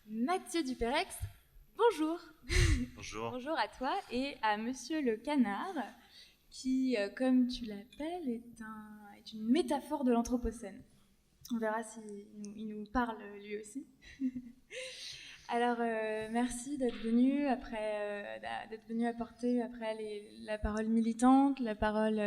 Mathieu Duperex, bonjour. Bonjour. Bonjour à toi et à Monsieur le Canard, qui, comme tu l'appelles, est une métaphore de l'Anthropocène. On verra s'il nous parle lui aussi. Alors, merci d'être venu apporter après la parole militante, la parole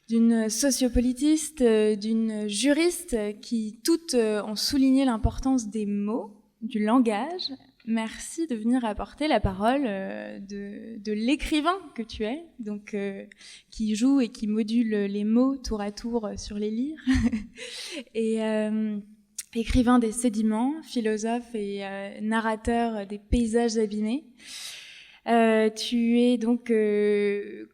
d'une sociopolitiste, d'une juriste qui toutes ont souligné l'importance des mots, du langage. Merci de venir apporter la parole de l'écrivain que tu es, donc qui joue et qui module les mots tour à tour sur les lyres. Et écrivain des sédiments, philosophe et narrateur des paysages abîmés. Tu es donc,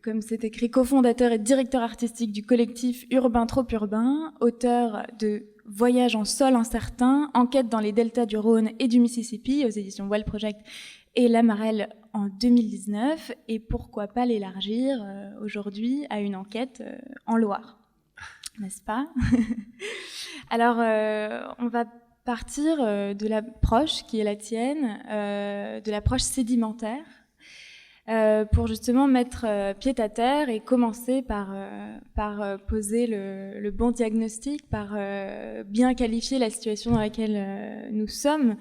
comme c'est écrit, cofondateur et directeur artistique du collectif Urbain Trop Urbain, auteur de Voyage en sol incertain, enquête dans les deltas du Rhône et du Mississippi aux éditions Wild Project et La Marelle en 2019, et pourquoi pas l'élargir aujourd'hui à une enquête en Loire, n'est-ce pas? Alors, on va partir de l'approche qui est la tienne, de l'approche sédimentaire, pour justement mettre pied à terre et commencer par poser le bon diagnostic, par bien qualifier la situation dans laquelle nous sommes.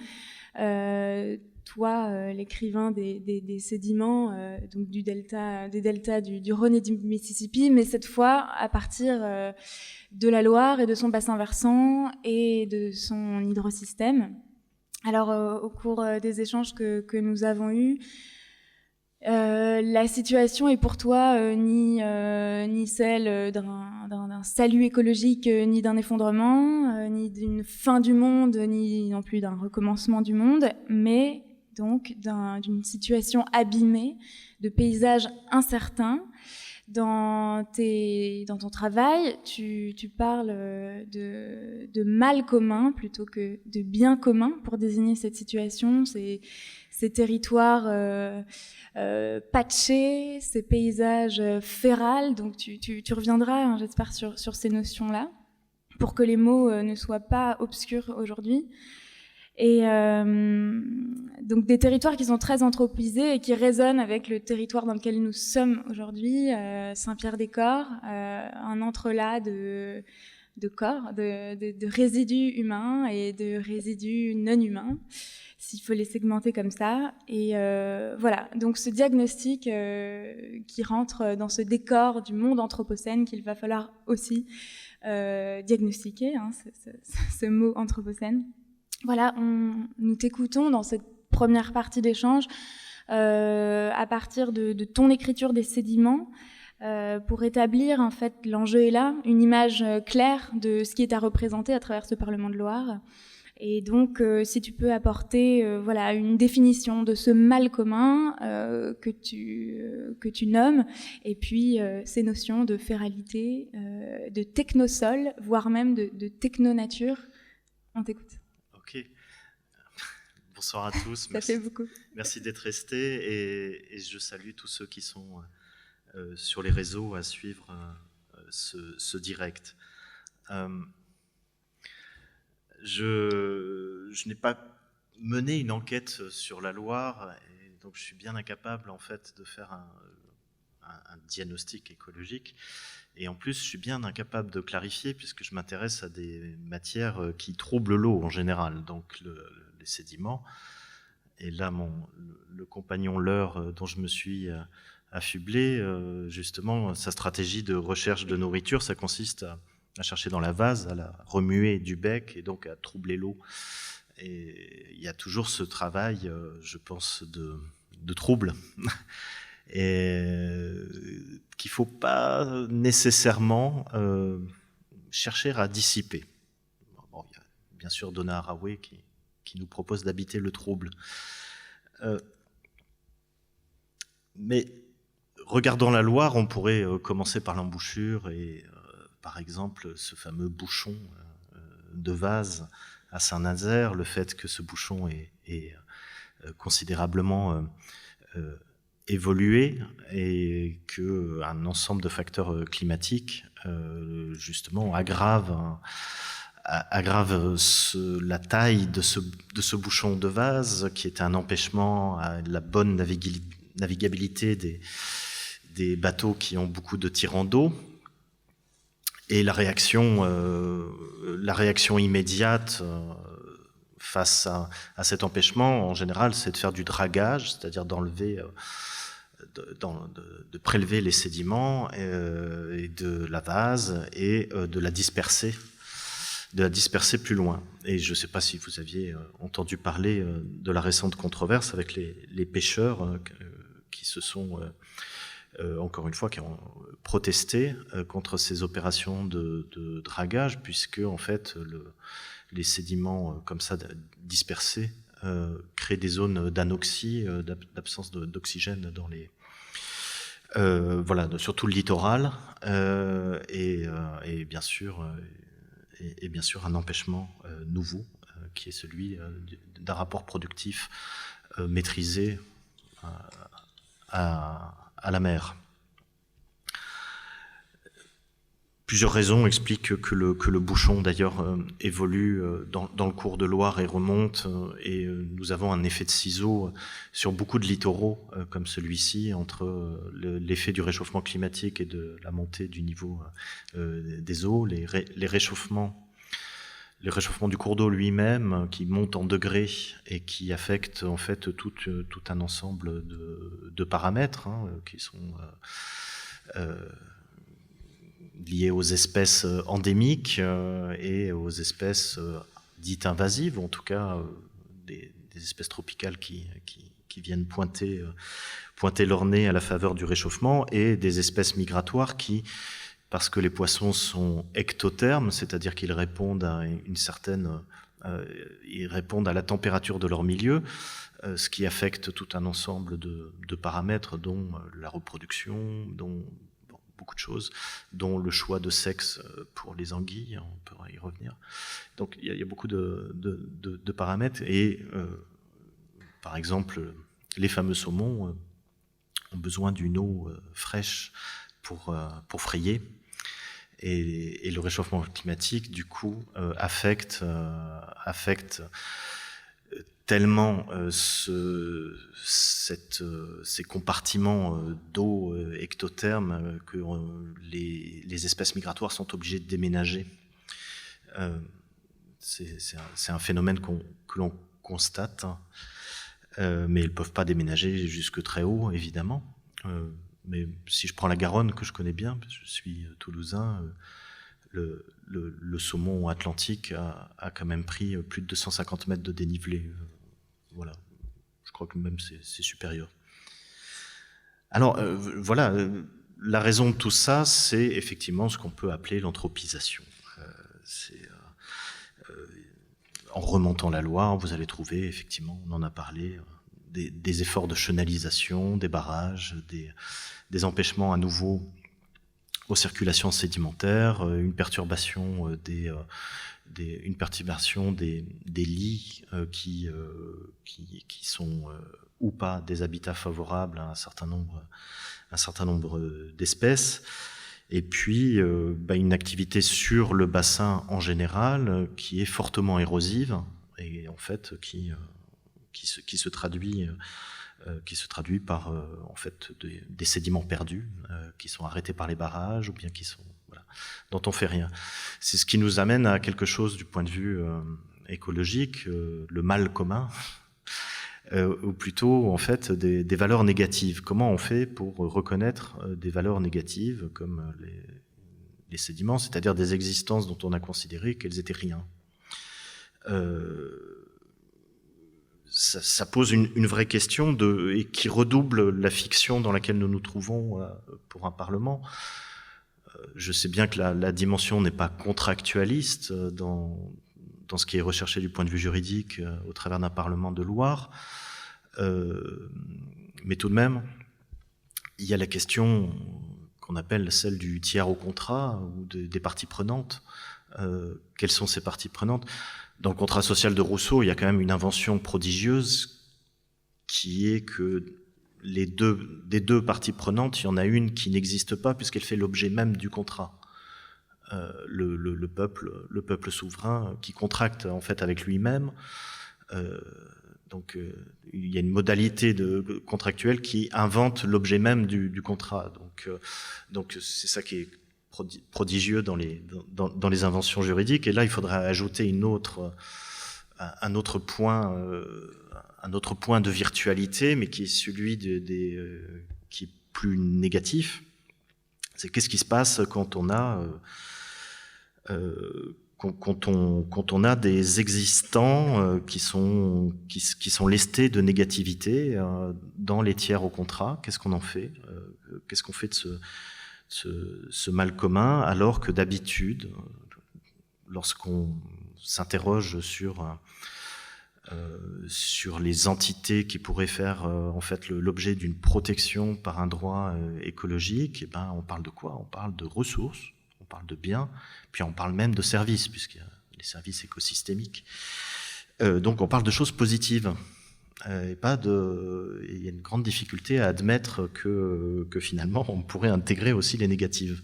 Toi, l'écrivain des sédiments, donc des deltas du Rhône et du Mississippi, mais cette fois à partir de la Loire et de son bassin versant et de son hydrosystème. Alors, au cours des échanges que nous avons eus, la situation est pour toi ni celle d'un salut écologique, ni d'un effondrement, ni d'une fin du monde, ni non plus d'un recommencement du monde, mais donc d'une situation abîmée, de paysages incertains. Dans ton travail, tu parles de mal commun plutôt que de bien commun pour désigner cette situation, ces territoires patchés, ces paysages férales. Donc tu reviendras, hein, j'espère, sur ces notions-là, pour que les mots ne soient pas obscurs aujourd'hui. Et donc des territoires qui sont très anthropisés et qui résonnent avec le territoire dans lequel nous sommes aujourd'hui, Saint-Pierre-des-Corps, un entrelac de corps, de résidus humains et de résidus non humains, s'il faut les segmenter comme ça. Et voilà, donc ce diagnostic qui rentre dans ce décor du monde anthropocène qu'il va falloir aussi diagnostiquer, hein, ce mot anthropocène. Voilà, nous t'écoutons dans cette première partie d'échange à partir de ton écriture des sédiments pour établir, en fait, l'enjeu est là, une image claire de ce qui est à représenter à travers ce Parlement de Loire. Et donc, si tu peux apporter voilà, une définition de ce mal commun que tu nommes, et puis ces notions de féralité, de technosol, voire même de technonature. On t'écoute. Ok. Bonsoir à tous. Ça fait beaucoup. Merci d'être restés et je salue tous ceux qui sont sur les réseaux à suivre ce direct. Je n'ai pas mené une enquête sur la Loire et donc je suis bien incapable en fait de faire un diagnostic écologique. Et en plus, je suis bien incapable de clarifier puisque je m'intéresse à des matières qui troublent l'eau en général, donc les sédiments. Et là, le compagnon leurre dont je me suis affublé, justement, sa stratégie de recherche de nourriture, ça consiste à chercher dans la vase, à la remuer du bec et donc à troubler l'eau. Et il y a toujours ce travail, je pense, de trouble. Et qu'il ne faut pas nécessairement chercher à dissiper. Bon, il y a bien sûr Donna Haraway qui nous propose d'habiter le trouble. Mais regardant la Loire, on pourrait commencer par l'embouchure et par exemple ce fameux bouchon de vase à Saint-Nazaire, le fait que ce bouchon est considérablement évolué et qu'un ensemble de facteurs climatiques justement aggravent aggrave la taille de ce bouchon de vase, qui est un empêchement à la bonne navigabilité des bateaux qui ont beaucoup de tirants d'eau. Et la réaction immédiate face à cet empêchement, en général, c'est de faire du dragage, c'est-à-dire d'enlever, de prélever les sédiments et de la vase et de la disperser plus loin. Et je ne sais pas si vous aviez entendu parler de la récente controverse avec les pêcheurs qui se sont, encore une fois, qui ont protesté contre ces opérations de dragage, puisque en fait les sédiments comme ça dispersés créent des zones d'anoxie, d'absence d'oxygène dans les voilà, surtout le littoral, et bien sûr un empêchement nouveau qui est celui d'un rapport productif maîtrisé à la mer. Plusieurs raisons expliquent que le bouchon d'ailleurs évolue dans le cours de Loire et remonte, et nous avons un effet de ciseau sur beaucoup de littoraux comme celui-ci, entre l'effet du réchauffement climatique et de la montée du niveau des eaux, les réchauffements du cours d'eau lui-même qui monte en degrés et qui affecte en fait tout un ensemble de paramètres qui sont liés aux espèces endémiques et aux espèces dites invasives, en tout cas des espèces tropicales qui viennent pointer leur nez à la faveur du réchauffement, et des espèces migratoires qui, parce que les poissons sont ectothermes, c'est-à-dire qu'ils répondent à ils répondent à la température de leur milieu, ce qui affecte tout un ensemble de paramètres, dont la reproduction, dont beaucoup de choses, dont le choix de sexe pour les anguilles, on pourra y revenir. Donc il y a beaucoup de paramètres, et par exemple, les fameux saumons ont besoin d'une eau fraîche pour frayer, et le réchauffement climatique, du coup, affecte tellement ces compartiments d'eau ectothermes que les espèces migratoires sont obligées de déménager. C'est un phénomène que l'on constate, mais elles ne peuvent pas déménager jusque très haut, évidemment. Mais si je prends la Garonne, que je connais bien, parce que je suis toulousain, le saumon atlantique a quand même pris plus de 250 mètres de dénivelé. Voilà, je crois que même c'est supérieur. Alors voilà, la raison de tout ça, c'est effectivement ce qu'on peut appeler l'anthropisation. En remontant la Loire, vous allez trouver, effectivement, on en a parlé, des efforts de chenalisation, des barrages, des empêchements à nouveau aux circulations sédimentaires, une perturbation des lits qui sont ou pas des habitats favorables à un certain nombre d'espèces, et puis une activité sur le bassin en général qui est fortement érosive, et en fait qui se traduit par en fait des sédiments perdus qui sont arrêtés par les barrages, ou bien dont on fait rien. C'est ce qui nous amène à quelque chose du point de vue écologique, le mal commun, ou plutôt en fait des valeurs négatives. Comment on fait pour reconnaître des valeurs négatives comme les sédiments, c'est-à-dire des existences dont on a considéré qu'elles étaient rien. Ça pose une vraie question et qui redouble la fiction dans laquelle nous nous trouvons pour un Parlement. Je sais bien que la dimension n'est pas contractualiste dans ce qui est recherché du point de vue juridique au travers d'un Parlement de Loire, mais tout de même, il y a la question qu'on appelle celle du tiers au contrat, ou des parties prenantes. Quelles sont ces parties prenantes ? Dans le contrat social de Rousseau, il y a quand même une invention prodigieuse qui est que des deux parties prenantes, il y en a une qui n'existe pas puisqu'elle fait l'objet même du contrat. le peuple souverain qui contracte en fait avec lui-même. Donc il y a une modalité contractuelle qui invente l'objet même du contrat. Donc c'est ça qui est prodigieux dans les inventions juridiques. Et là, il faudrait ajouter un autre point de virtualité, mais qui est celui qui est plus négatif. C'est qu'est-ce qui se passe quand on a quand on a des existants qui sont lestés de négativité dans les tiers au contrat. Qu'est-ce qu'on en fait? Qu'est-ce qu'on fait de ce mal commun, alors que d'habitude, lorsqu'on s'interroge sur les entités qui pourraient faire en fait l'objet d'une protection par un droit écologique, eh ben, on parle de quoi? On parle de ressources, on parle de biens, puis on parle même de services, puisqu'il y a les services écosystémiques. Donc on parle de choses positives. Et il y a une grande difficulté à admettre que finalement on pourrait intégrer aussi les négatives.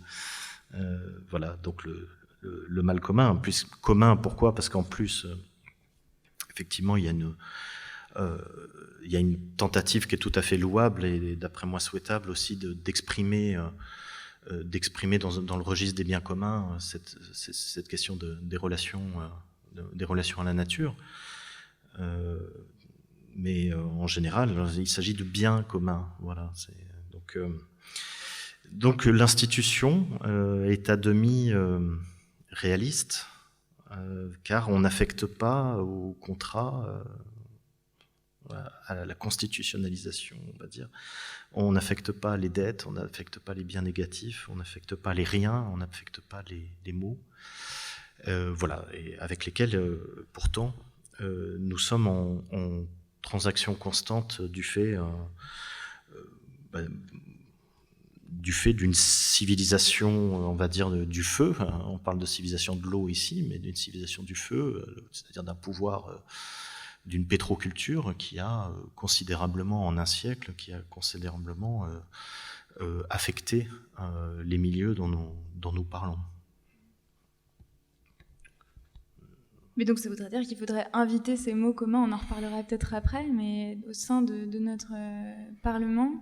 Voilà, donc le mal commun, plus commun, pourquoi? Parce qu'en plus, effectivement, il y a une tentative qui est tout à fait louable et d'après moi souhaitable aussi d'exprimer dans le registre des biens communs cette question des relations à la nature. Mais en général, il s'agit de biens communs. Voilà. Donc l'institution est à demi réaliste, car on n'affecte pas au contrat, à la constitutionnalisation, on va dire. On n'affecte pas les dettes, on n'affecte pas les biens négatifs, on n'affecte pas les riens, on n'affecte pas les maux. Voilà, et avec lesquels, pourtant, nous sommes en transaction constante du fait d'une civilisation, on va dire, du feu. On parle de civilisation de l'eau ici, mais d'une civilisation du feu, c'est-à-dire d'un pouvoir, d'une pétroculture qui a considérablement, en un siècle, qui a considérablement affecté les milieux dont nous parlons. Mais donc ça voudrait dire qu'il faudrait inviter ces mots communs, on en reparlera peut-être après, mais au sein de notre Parlement,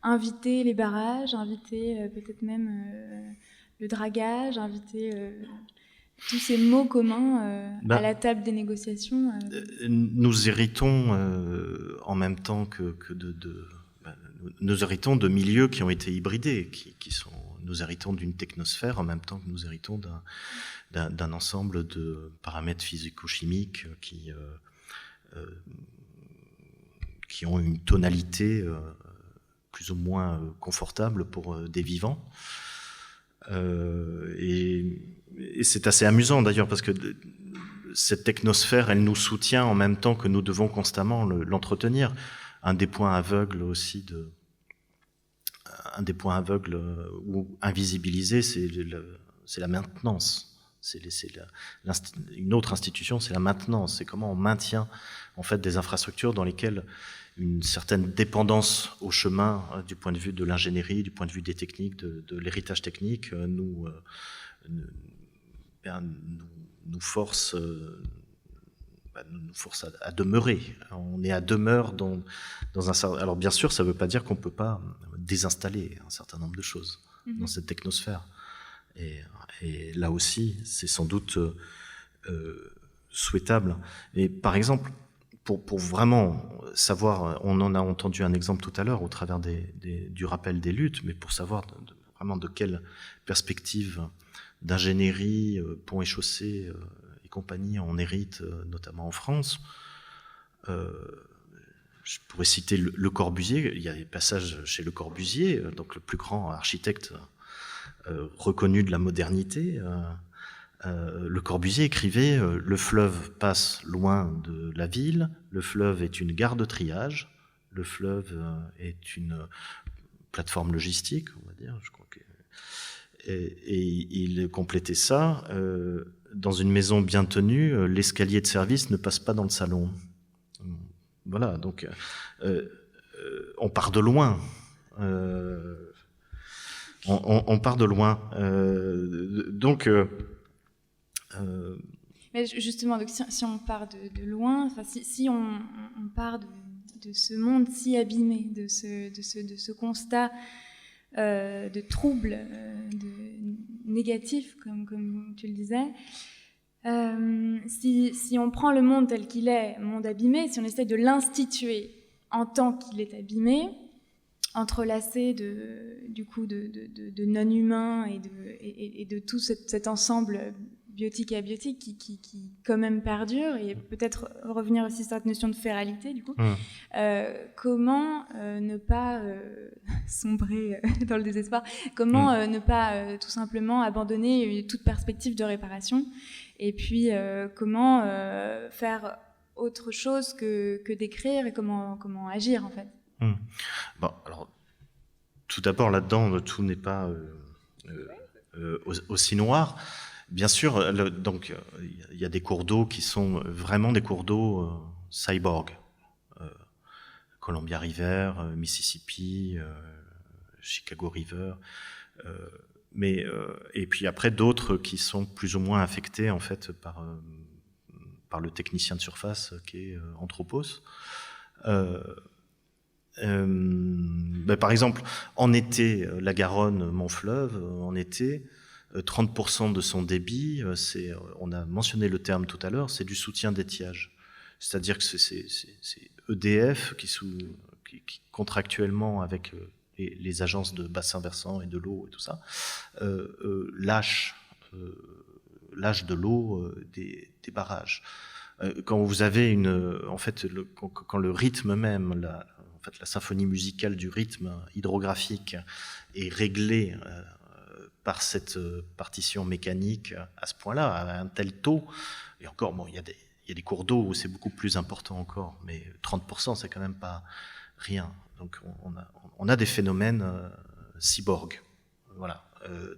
inviter les barrages, inviter peut-être même le dragage, inviter tous ces mots communs à la table des négociations. Nous héritons en même temps nous héritons de milieux qui ont été hybridés, nous héritons d'une technosphère en même temps que nous héritons d'un ensemble de paramètres physico-chimiques qui ont une tonalité plus ou moins confortable pour des vivants. Et c'est assez amusant d'ailleurs, parce que cette technosphère, elle nous soutient en même temps que nous devons constamment l'entretenir. Un des points aveugles aussi ou invisibilisés, c'est la maintenance. Une autre institution, c'est la maintenance. C'est comment on maintient en fait des infrastructures dans lesquelles une certaine dépendance au chemin du point de vue de l'ingénierie, du point de vue des techniques, de l'héritage technique, nous force à demeurer. On est à demeure dans un certain... Alors bien sûr, ça ne veut pas dire qu'on ne peut pas désinstaller un certain nombre de choses dans cette technosphère. Et là aussi, c'est sans doute souhaitable. Et par exemple, pour vraiment savoir, on en a entendu un exemple tout à l'heure au travers du rappel des luttes, mais pour savoir vraiment de quelle perspective d'ingénierie, ponts et chaussées et compagnie on hérite, notamment en France. Je pourrais citer Le Corbusier. Il y a des passages chez Le Corbusier, donc le plus grand architecte reconnu de la modernité. Le Corbusier écrivait « Le fleuve passe loin de la ville, le fleuve est une gare de triage, le fleuve est une plateforme logistique, on va dire, je crois que... » Et il complétait ça dans une maison bien tenue, l'escalier de service ne passe pas dans le salon. Voilà, donc on part de loin. On part de loin. Mais justement, donc si on part de loin, si on part de ce monde si abîmé, de ce constat de trouble, de négatif, comme tu le disais, si on prend le monde tel qu'il est, monde abîmé, si on essaie de l'instituer en tant qu'il est abîmé, entrelacé de non-humains et de tout cet ensemble biotique et abiotique qui quand même perdure, et peut-être revenir aussi sur cette notion de féralité du coup. Comment ne pas sombrer dans le désespoir, comment ne pas tout simplement abandonner toute perspective de réparation, et puis comment faire autre chose que d'écrire, et comment agir en fait. Bon, alors, tout d'abord, là-dedans, tout n'est pas aussi noir. Bien sûr, donc il y a des cours d'eau qui sont vraiment des cours d'eau cyborg. Columbia River, Mississippi, Chicago River, et puis après d'autres qui sont plus ou moins affectés en fait par le technicien de surface qui est Anthropos. Par exemple, en été, la Garonne, mon fleuve, en été, 30% de son débit, on a mentionné le terme tout à l'heure, c'est du soutien d'étiage. C'est-à-dire que c'est EDF qui contractuellement avec les agences de bassin versant et de l'eau et tout ça, lâche de l'eau des barrages. Quand vous avez quand le rythme même, la symphonie musicale du rythme hydrographique est réglée par cette partition mécanique à ce point-là, à un tel taux, et encore, bon, il y a des cours d'eau où c'est beaucoup plus important encore, mais 30%, c'est quand même pas rien. Donc on a des phénomènes cyborgs. Voilà.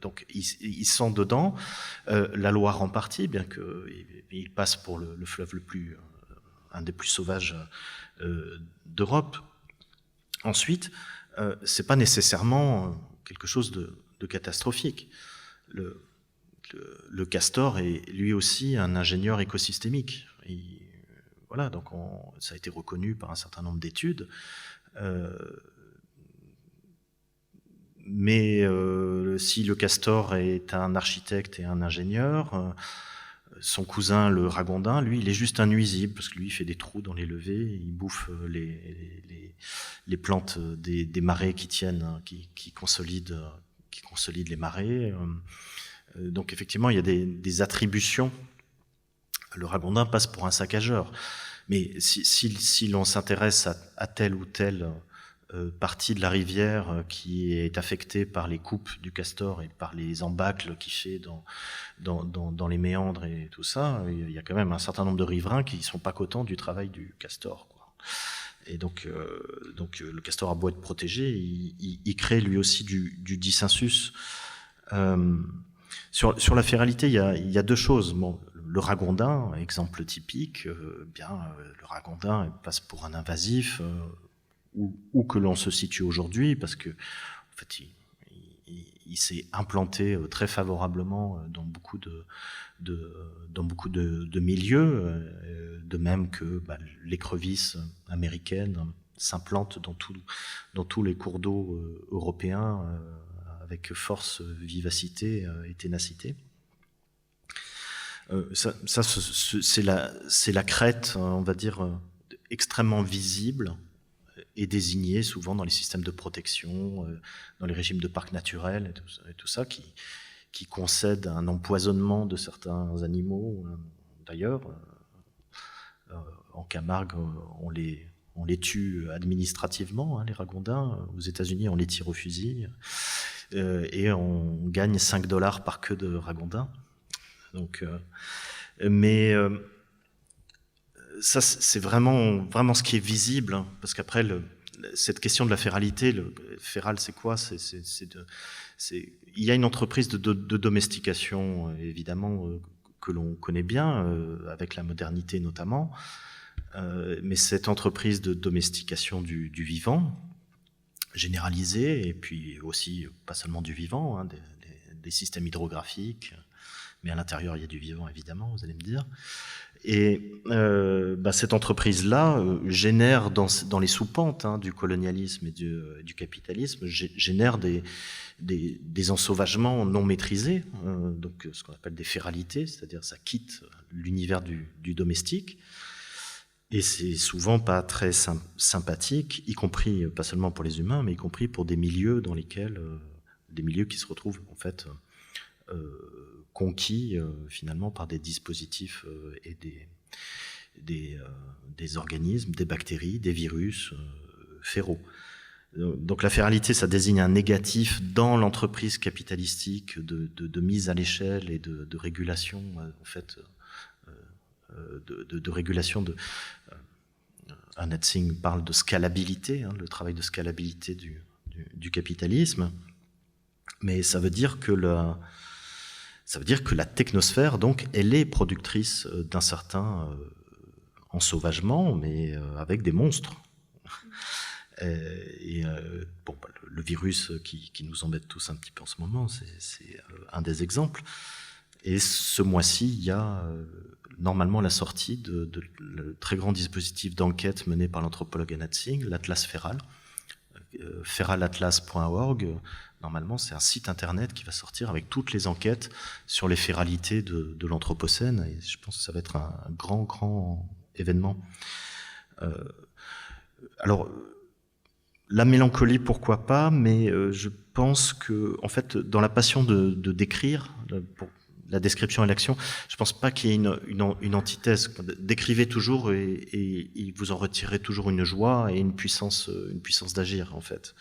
Donc ils sont dedans. La Loire en partie, bien qu'il passe pour le fleuve un des plus sauvages d'Europe. Ensuite, c'est pas nécessairement quelque chose de catastrophique. Le castor est lui aussi un ingénieur écosystémique. Voilà, donc ça a été reconnu par un certain nombre d'études. Mais si le castor est un architecte et un ingénieur, son cousin, le ragondin, lui, il est juste un nuisible, parce que lui, il fait des trous dans les levées, il bouffe les plantes des marais qui tiennent, qui consolident les marais. Donc effectivement, il y a des attributions. Le ragondin passe pour un saccageur. Mais si l'on s'intéresse à telle ou telle partie de la rivière qui est affectée par les coupes du castor et par les embâcles qu'il fait dans les méandres et tout ça, il y a quand même un certain nombre de riverains qui ne sont pas contents du travail du castor, quoi. Et donc le castor a beau être protégé, il crée lui aussi du dissensus. Sur la féralité, il y a deux choses. Bon, le ragondin, exemple typique, le ragondin passe pour un invasif, où que l'on se situe aujourd'hui, parce que en fait, il s'est implanté très favorablement dans beaucoup de milieux, de même que l'écrevisse américaine s'implante dans tous les cours d'eau européens avec force, vivacité et ténacité. C'est la crête, on va dire, extrêmement visible et désignée souvent dans les systèmes de protection, dans les régimes de parcs naturels et tout ça, qui concède un empoisonnement de certains animaux. D'ailleurs, en Camargue, on les tue administrativement, les ragondins. Aux États-Unis, on les tire au fusil. Et on gagne $5 par queue de ragondin. Donc, ça, c'est vraiment ce qui est visible, hein, parce qu'après, cette question de la féralité, le féral, c'est quoi ? Il y a une entreprise de domestication, évidemment, que l'on connaît bien, avec la modernité notamment, mais cette entreprise de domestication du vivant, généralisée, et puis aussi, pas seulement du vivant, hein, des systèmes hydrographiques, mais à l'intérieur, il y a du vivant, évidemment, vous allez me dire. Et cette entreprise-là génère dans les sous-pentes du colonialisme et du capitalisme, génère des ensauvagements non maîtrisés, donc ce qu'on appelle des féralités, c'est-à-dire ça quitte l'univers du domestique, et c'est souvent pas très sympathique, y compris, pas seulement pour les humains, mais y compris pour des milieux dans lesquels, des milieux qui se retrouvent en fait conquis finalement par des dispositifs et des organismes, des bactéries, des virus féraux. Donc la féralité, ça désigne un négatif dans l'entreprise capitalistique de mise à l'échelle et de régulation, en fait, de régulation de... Annette Singh parle de scalabilité, le travail de scalabilité du capitalisme, mais ça veut dire que la technosphère, donc, elle est productrice d'un certain ensauvagement, mais avec des monstres. Le virus qui nous embête tous un petit peu en ce moment, c'est un des exemples. Et ce mois-ci, il y a normalement la sortie de le très grand dispositif d'enquête mené par l'anthropologue Annette Singh, l'Atlas Feral, feralatlas.org. Normalement, c'est un site internet qui va sortir avec toutes les enquêtes sur les féralités de l'Anthropocène, et je pense que ça va être un grand événement. Alors, la mélancolie, pourquoi pas, mais je pense que, en fait, dans la passion de décrire, pour la description et l'action, je pense pas qu'il y ait une antithèse. Décrivez toujours et vous en retirez toujours une joie et une puissance d'agir, en fait.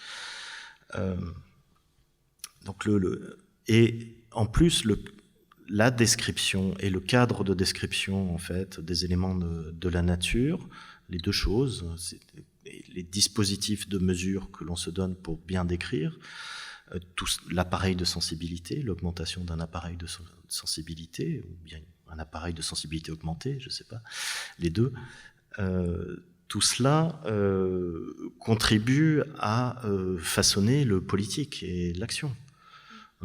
Donc et en plus, la description et le cadre de description, en fait, des éléments de la nature, les deux choses, les dispositifs de mesure que l'on se donne pour bien décrire, l'appareil de sensibilité, l'augmentation d'un appareil de sensibilité, ou bien un appareil de sensibilité augmenté, je ne sais pas, les deux, tout cela contribue à façonner le politique et l'action.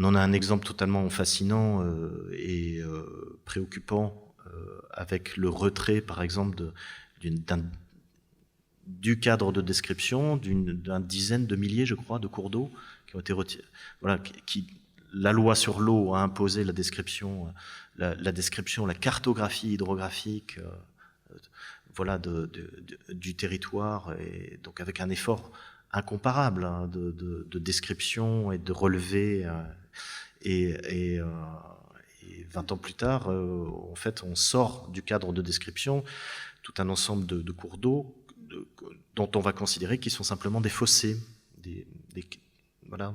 On en a un exemple totalement fascinant et préoccupant avec le retrait, par exemple, du cadre de description d'une dizaine de milliers, je crois, de cours d'eau qui ont été retirés. Voilà, la loi sur l'eau a imposé la description, la cartographie hydrographique, voilà, du territoire, et donc avec un effort incomparable de description et de relevé. Et 20 ans plus tard, en fait, on sort du cadre de description tout un ensemble de cours d'eau dont on va considérer qu'ils sont simplement des fossés, voilà,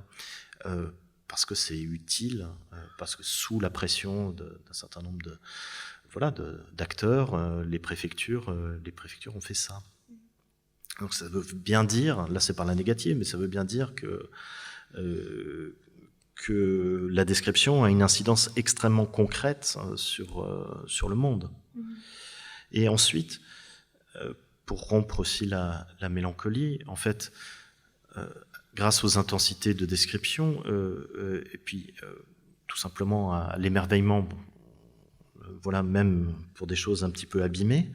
parce que c'est utile, parce que sous la pression d'un certain nombre d'acteurs, les préfectures ont fait ça. Donc ça veut bien dire, là c'est par la négative, mais ça veut bien dire que la description a une incidence extrêmement concrète sur le monde. Et ensuite, pour rompre aussi la mélancolie, en fait, grâce aux intensités de description, et puis tout simplement à l'émerveillement, voilà, même pour des choses un petit peu abîmées,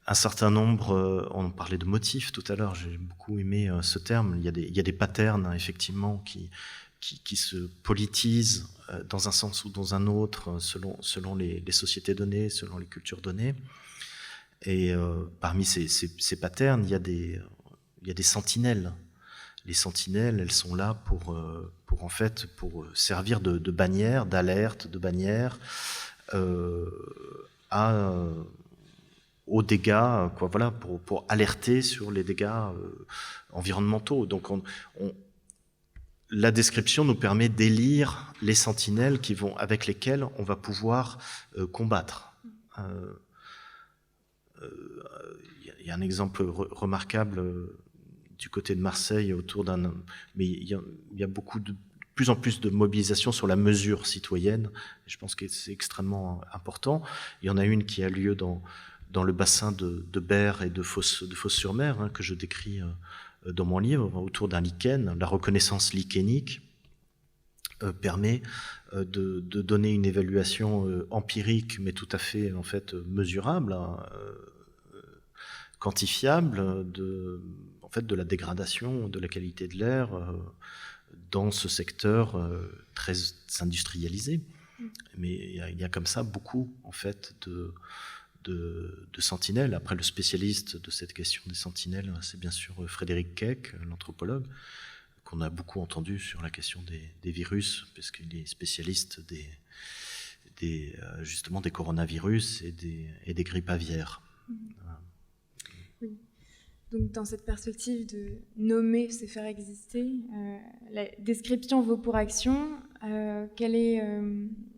un certain nombre, on parlait de motifs tout à l'heure, j'ai beaucoup aimé ce terme, il y a des patterns, effectivement, qui se politisent dans un sens ou dans un autre, selon les sociétés données, selon les cultures données. Et parmi ces patterns, il y a des sentinelles. Les sentinelles, elles sont là pour servir de bannière, d'alerte, de bannière aux dégâts, voilà, pour alerter sur les dégâts environnementaux. Donc la description nous permet d'élire les sentinelles avec lesquelles on va pouvoir combattre. Il y a un exemple remarquable du côté de Marseille mais il y a de plus en plus de mobilisation sur la mesure citoyenne. Je pense que c'est extrêmement important. Il y en a une qui a lieu dans dans le bassin de Berre et de Fos-sur-Mer, que je décris dans mon livre, autour d'un lichen. La reconnaissance lichénique permet de donner une évaluation empirique, mais tout à fait en fait mesurable, quantifiable de la dégradation de la qualité de l'air dans ce secteur très industrialisé. Mais il y a comme ça beaucoup en fait de sentinelles. Après, le spécialiste de cette question des sentinelles, c'est bien sûr Frédéric Keck, l'anthropologue, qu'on a beaucoup entendu sur la question des virus, parce qu'il est spécialiste justement des coronavirus et des grippes aviaires. Oui. Donc, dans cette perspective de nommer, c'est faire exister, la description vaut pour action. Quelle est,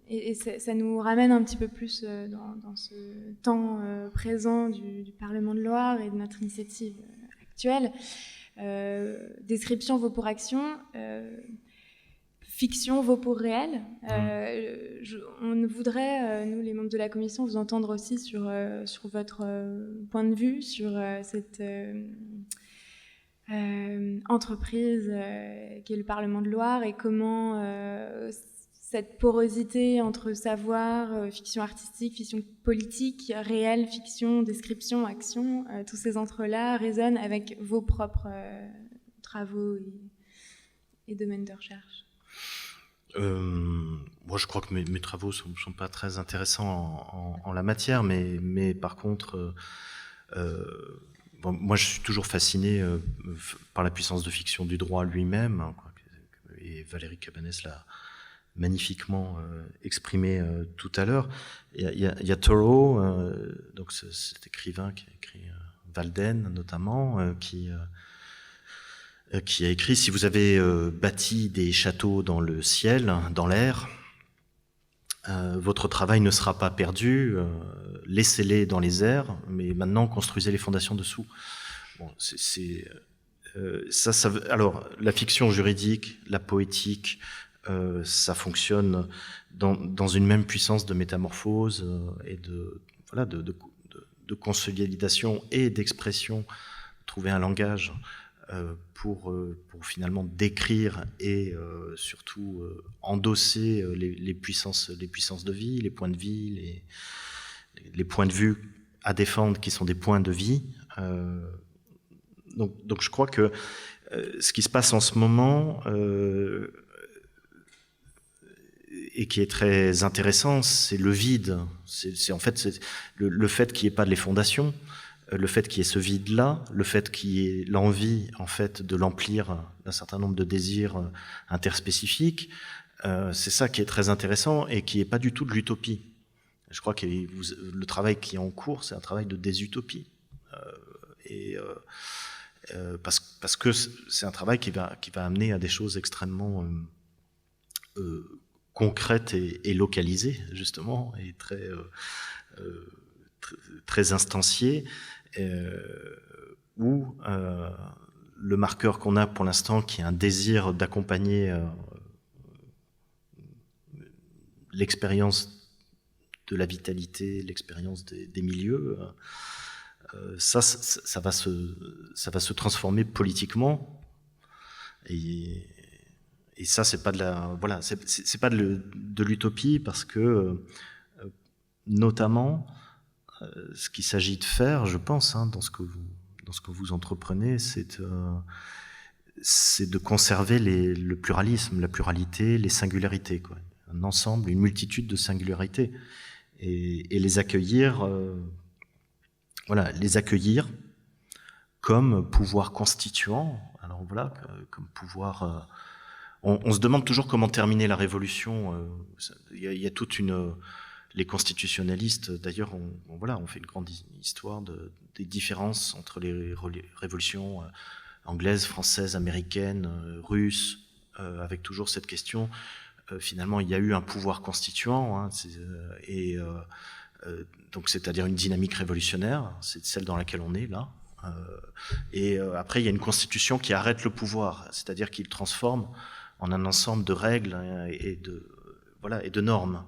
et ça nous ramène un petit peu plus dans ce temps présent du Parlement de Loire et de notre initiative actuelle. Description vaut pour action. Fiction vaut pour réel. On voudrait, nous, les membres de la commission, vous entendre aussi sur votre point de vue sur cette entreprise qui est le Parlement de Loire et comment cette porosité entre savoir, fiction artistique, fiction politique, réel, fiction, description, action, tous ces entre-là résonnent avec vos propres travaux et domaines de recherche. Moi, je crois que mes travaux ne sont pas très intéressants en la matière, mais par contre, moi, je suis toujours fasciné par la puissance de fiction du droit lui-même, et Valérie Cabanès l'a magnifiquement exprimé tout à l'heure. Il y a Thoreau, donc cet écrivain qui a écrit Walden notamment, qui a écrit « Si vous avez bâti des châteaux dans le ciel, dans l'air, votre travail ne sera pas perdu, laissez-les dans les airs, mais maintenant construisez les fondations dessous. » Bon, alors, la fiction juridique, la poétique, ça fonctionne dans une même puissance de métamorphose et de consolidation et d'expression, trouver un langage pour finalement décrire et surtout endosser les puissances de vie, les points de vie, les points de vue à défendre qui sont des points de vie. Donc je crois que ce qui se passe en ce moment et qui est très intéressant, c'est le vide. C'est en fait le fait qu'il n'y ait pas de les fondations, le fait qu'il y ait ce vide-là, le fait qu'il y ait l'envie en fait de l'emplir d'un certain nombre de désirs interspécifiques, c'est ça qui est très intéressant et qui n'est pas du tout de l'utopie. Je crois que le travail qui est en cours, c'est un travail de désutopie. Parce que c'est un travail qui va amener à des choses extrêmement concrètes et localisées, justement, et très instanciées, où le marqueur qu'on a pour l'instant, qui est un désir d'accompagner l'expérience de la vitalité, l'expérience des milieux, ça va se transformer politiquement, et ça c'est pas c'est pas de l'utopie, parce que notamment ce qu'il s'agit de faire, je pense, dans ce que vous entreprenez, c'est de conserver le pluralisme, la pluralité, les singularités, quoi. Un ensemble, une multitude de singularités, et les accueillir. Les accueillir comme pouvoir constituant. Alors voilà, comme pouvoir. On se demande toujours comment terminer la révolution. Il y a toute les constitutionnalistes, d'ailleurs, on fait une grande histoire des différences entre les révolutions anglaises, françaises, américaines, russes, avec toujours cette question. Finalement, il y a eu un pouvoir constituant, donc c'est-à-dire une dynamique révolutionnaire, c'est celle dans laquelle on est là. Et après, il y a une constitution qui arrête le pouvoir, c'est-à-dire qu'il transforme en un ensemble de règles et de normes.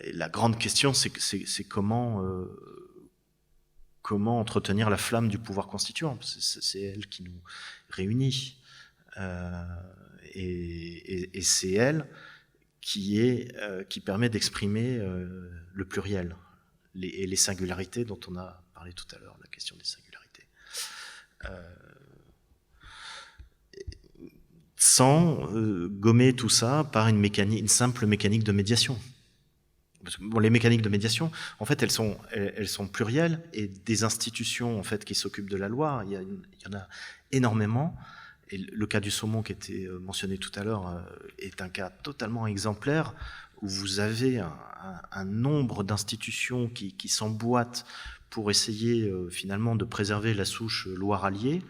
Et la grande question, c'est comment entretenir la flamme du pouvoir constituant. C'est elle qui nous réunit. Et c'est elle qui permet d'exprimer le pluriel et les singularités dont on a parlé tout à l'heure, la question des singularités. Sans gommer tout ça par une simple mécanique de médiation. Parce que, bon, les mécaniques de médiation, en fait, elles sont plurielles, et des institutions en fait qui s'occupent de la loi, il y en a énormément. Et le cas du saumon qui était mentionné tout à l'heure est un cas totalement exemplaire, où vous avez un nombre d'institutions qui s'emboîtent pour essayer finalement de préserver la souche Loire-Allier,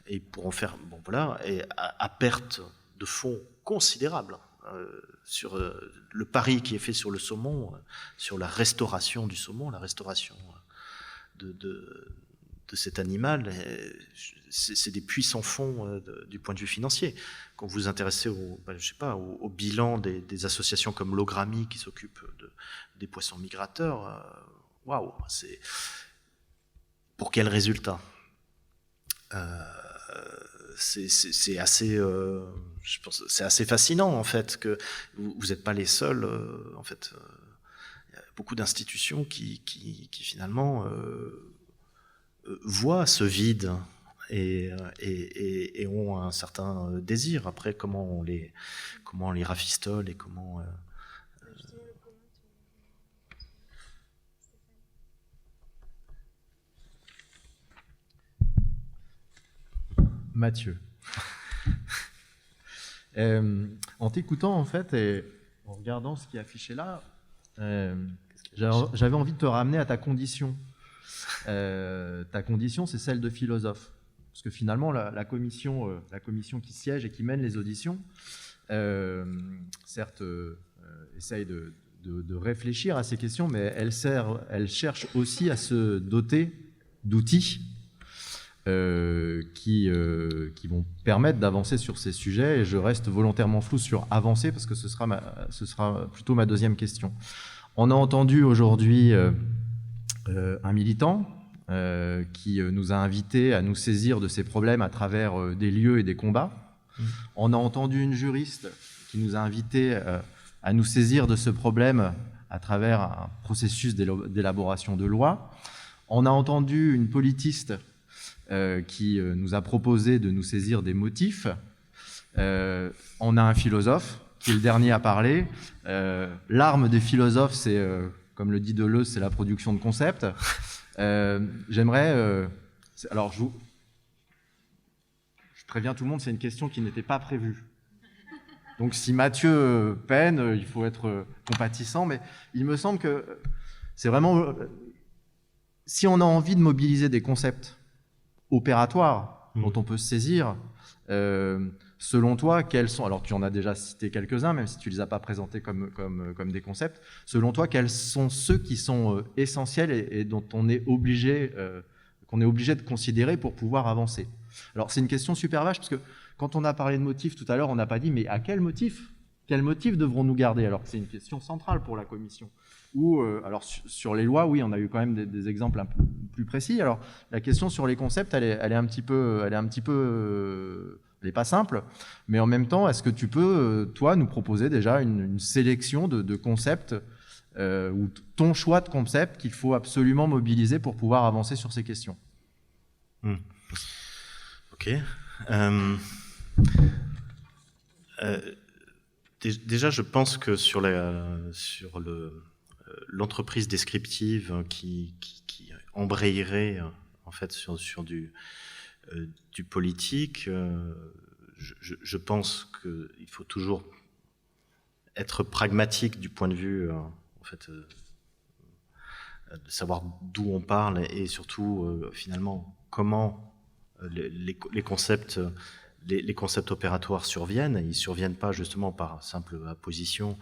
et pour en faire, bon voilà, et à perte de fonds considérables sur le pari qui est fait sur le saumon, sur la restauration du saumon, la restauration de cet animal. C'est des puits sans fond du point de vue financier. Quand vous vous intéressez au bilan des associations comme l'Ogramie qui s'occupent des poissons migrateurs, waouh, c'est pour quel résultat? C'est assez, je pense, c'est assez fascinant en fait, que vous n'êtes pas les seuls. En fait, il y a beaucoup d'institutions qui finalement voient ce vide et ont un certain désir. Après, comment on les rafistole et comment... Mathieu. En t'écoutant en fait et en regardant ce qui est affiché là, j'avais envie de te ramener à ta condition. Ta condition, c'est celle de philosophe. Parce que finalement, la commission qui siège et qui mène les auditions, certes, essaye de réfléchir à ces questions, mais elle cherche aussi à se doter d'outils qui vont permettre d'avancer sur ces sujets. Et je reste volontairement flou sur avancer, parce que ce sera plutôt ma deuxième question. On a entendu aujourd'hui un militant qui nous a invités à nous saisir de ces problèmes à travers des lieux et des combats. On a entendu une juriste qui nous a invités à nous saisir de ce problème à travers un processus d'élaboration de loi. On a entendu une politiste qui nous a proposé de nous saisir des motifs. On a un philosophe qui est le dernier à parler. L'arme des philosophes, c'est, comme le dit Deleuze, c'est la production de concepts. J'aimerais... alors, je préviens tout le monde, c'est une question qui n'était pas prévue. Donc, si Mathieu peine, il faut être compatissant, mais il me semble que c'est vraiment... Si on a envie de mobiliser des concepts opératoires dont on peut se saisir, selon toi, quels sont... Alors, tu en as déjà cité quelques-uns, même si tu ne les as pas présentés comme des concepts. Selon toi, quels sont ceux qui sont essentiels et dont qu'on est obligé de considérer pour pouvoir avancer? Alors, c'est une question super vache, parce que quand on a parlé de motifs tout à l'heure, on n'a pas dit, mais à quel motif? Quels motifs devrons-nous garder? Alors que c'est une question centrale pour la commission. Ou, alors sur les lois, oui, on a eu quand même des exemples un peu plus précis. Alors la question sur les concepts, elle est un petit peu, elle n'est pas simple, mais en même temps, est-ce que tu peux, toi, nous proposer déjà une sélection de concepts ou ton choix de concepts qu'il faut absolument mobiliser pour pouvoir avancer sur ces questions? Ok. Déjà, je pense que sur l'entreprise descriptive qui embrayerait en fait sur du politique, je pense qu'il faut toujours être pragmatique du point de vue en fait de savoir d'où on parle et surtout finalement comment les concepts opératoires surviennent. Ils surviennent pas justement par simple apposition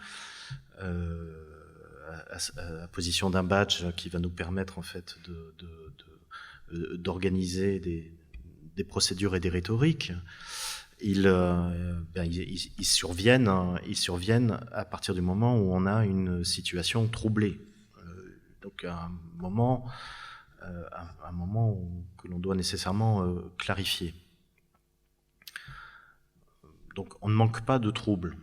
d'un badge qui va nous permettre en fait d'organiser des procédures et des rhétoriques. ils surviennent à partir du moment où on a une situation troublée. Donc un moment que l'on doit nécessairement clarifier. Donc on ne manque pas de troubles.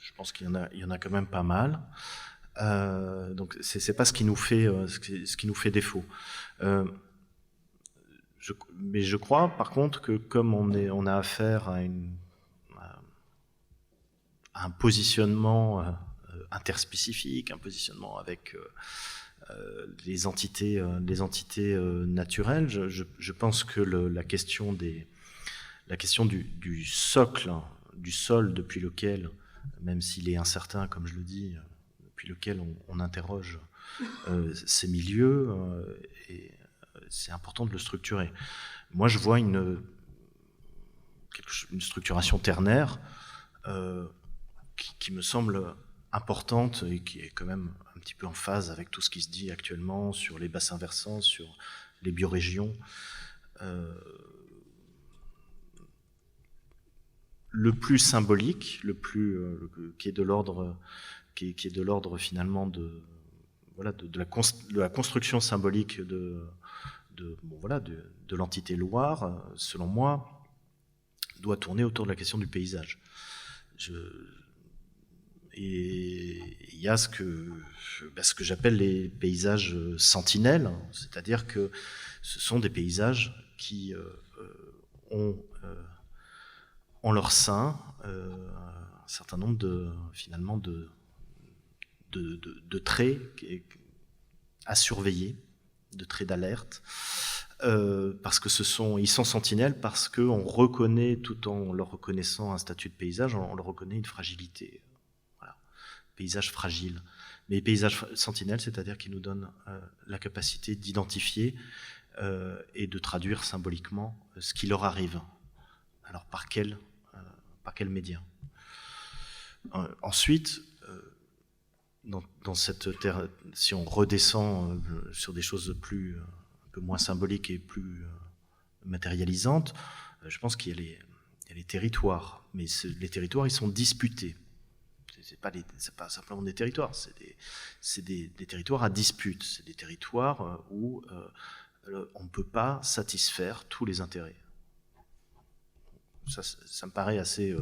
Je pense qu'il y en a quand même pas mal. Donc c'est pas ce qui nous fait défaut. Mais je crois par contre que comme on a affaire à un positionnement interspécifique, un positionnement avec les entités naturelles, je pense que la question du socle, du sol depuis lequel, même s'il est incertain, comme je le dis, depuis lequel on interroge ces milieux, et c'est important de le structurer. Moi, je vois une structuration ternaire qui me semble importante et qui est quand même un petit peu en phase avec tout ce qui se dit actuellement sur les bassins versants, sur les biorégions. Le plus symbolique, qui est de l'ordre finalement de la construction symbolique de l'entité Loire, selon moi, doit tourner autour de la question du paysage. Et il y a ce que j'appelle les paysages sentinelles, c'est-à-dire que ce sont des paysages qui ont en leur sein un certain nombre de traits à surveiller, de traits d'alerte, parce que ils sont sentinelles, parce qu'on reconnaît, tout en leur reconnaissant un statut de paysage, on leur reconnaît une fragilité. Voilà. Paysage fragile. Mais les paysages sentinelles, c'est-à-dire qu'ils nous donnent la capacité d'identifier et de traduire symboliquement ce qui leur arrive. Alors par quel média? Ensuite, dans cette terre, si on redescend sur des choses un peu moins symboliques et plus matérialisantes, je pense qu'il y a les territoires. Mais les territoires, ils sont disputés. C'est pas simplement des territoires, c'est des territoires à dispute. C'est des territoires où on ne peut pas satisfaire tous les intérêts. Ça me paraît assez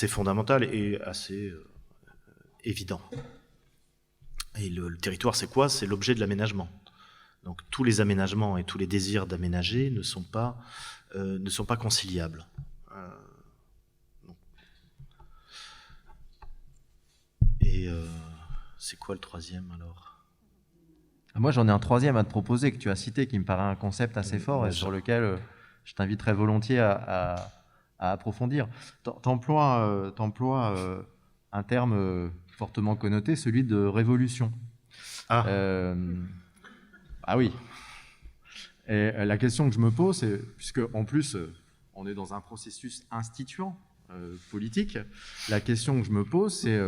fondamental et assez évident. Et le territoire, c'est quoi? C'est l'objet de l'aménagement. Donc tous les aménagements et tous les désirs d'aménager ne sont pas conciliables. Et c'est quoi le troisième alors? Moi, j'en ai un troisième à te proposer que tu as cité, qui me paraît un concept assez fort et sur lequel je t'inviterais volontiers à approfondir. T'emploies un terme fortement connoté, celui de révolution. Ah oui. Et la question que je me pose, c'est, puisque en plus on est dans un processus instituant politique, la question que je me pose, c'est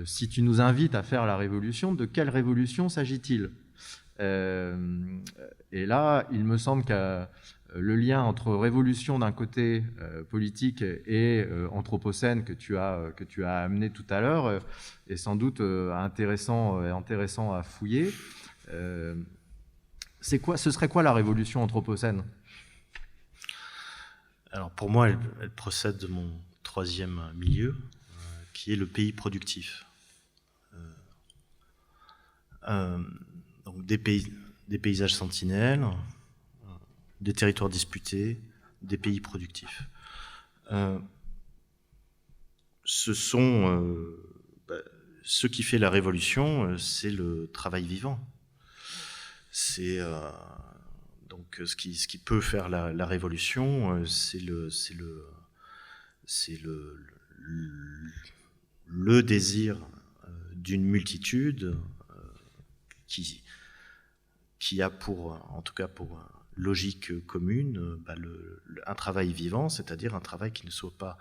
si tu nous invites à faire la révolution, de quelle révolution s'agit-il? Et là, il me semble que le lien entre révolution d'un côté politique et anthropocène que tu as amené tout à l'heure est sans doute intéressant à fouiller. Ce serait quoi la révolution anthropocène? Alors pour moi, elle procède de mon troisième milieu, qui est le pays productif. Donc des paysages sentinelles, des territoires disputés, des pays productifs. Ce qui fait la révolution, c'est le travail vivant. C'est donc ce qui peut faire la révolution, c'est le désir d'une multitude qui a en tout cas pour logique commune, un travail vivant, c'est-à-dire un travail qui ne soit pas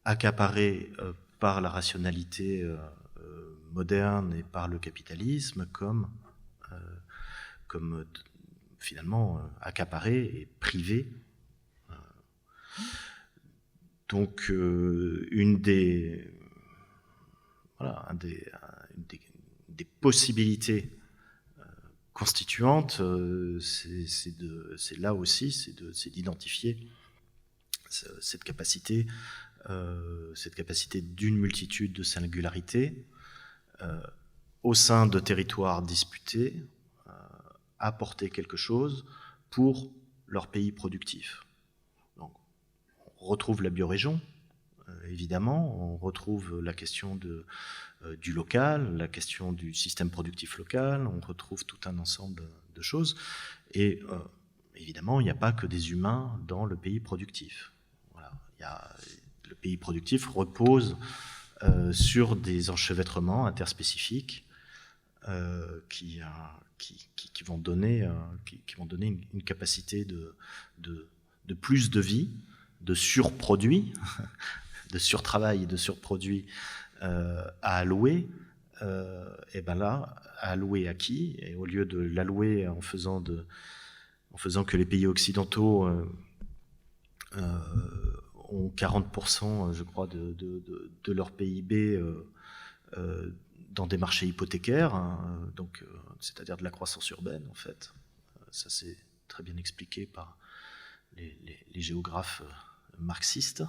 accaparé par la rationalité moderne et par le capitalisme comme finalement accaparé et privé Donc, une des possibilités constituantes, c'est là aussi, c'est d'identifier cette capacité d'une multitude de singularités au sein de territoires disputés à porter quelque chose pour leur pays productif. Donc, on retrouve la biorégion, évidemment, on retrouve la question du local, la question du système productif local, on retrouve tout un ensemble de choses. Et évidemment, il n'y a pas que des humains dans le pays productif. Voilà. Le pays productif repose sur des enchevêtrements interspécifiques qui vont donner une capacité de plus de vie, de surproduit, de surtravail et de surproduit à allouer. Et ben là, à allouer à qui? Et au lieu de l'allouer en faisant que les pays occidentaux ont 40%, je crois, de leur PIB dans des marchés hypothécaires, hein, donc c'est-à-dire de la croissance urbaine, en fait. Ça, c'est très bien expliqué par les géographes marxistes.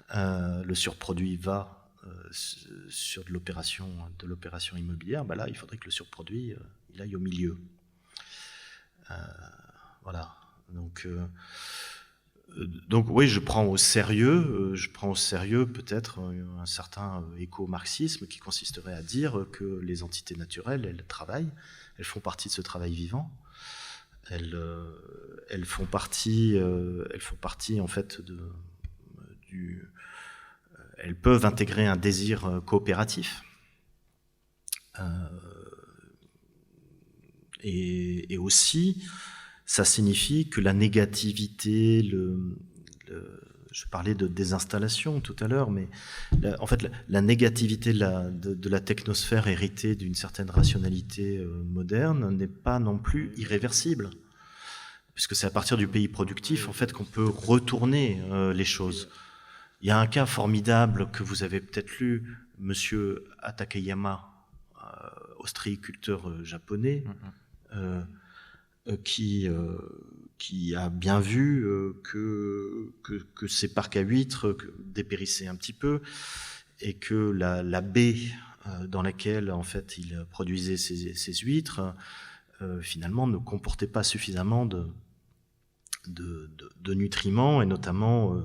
Le surproduit va sur de l'opération immobilière. Ben là, il faudrait que le surproduit il aille au milieu. Voilà. Donc oui, je prends au sérieux peut-être un certain éco-marxisme qui consisterait à dire que les entités naturelles, elles travaillent, elles font partie de ce travail vivant, elles font partie en fait elles peuvent intégrer un désir coopératif. Et aussi, ça signifie que la négativité, je parlais de désinstallation tout à l'heure, mais en fait, la négativité de la technosphère héritée d'une certaine rationalité moderne n'est pas non plus irréversible, puisque c'est à partir du pays productif en fait qu'on peut retourner les choses. Il y a un cas formidable que vous avez peut-être lu, Monsieur Hatakeyama, ostréiculteur japonais, qui a bien vu que ces parcs à huîtres dépérissaient un petit peu et que la baie dans laquelle en fait il produisait ces huîtres finalement ne comportait pas suffisamment de nutriments, et notamment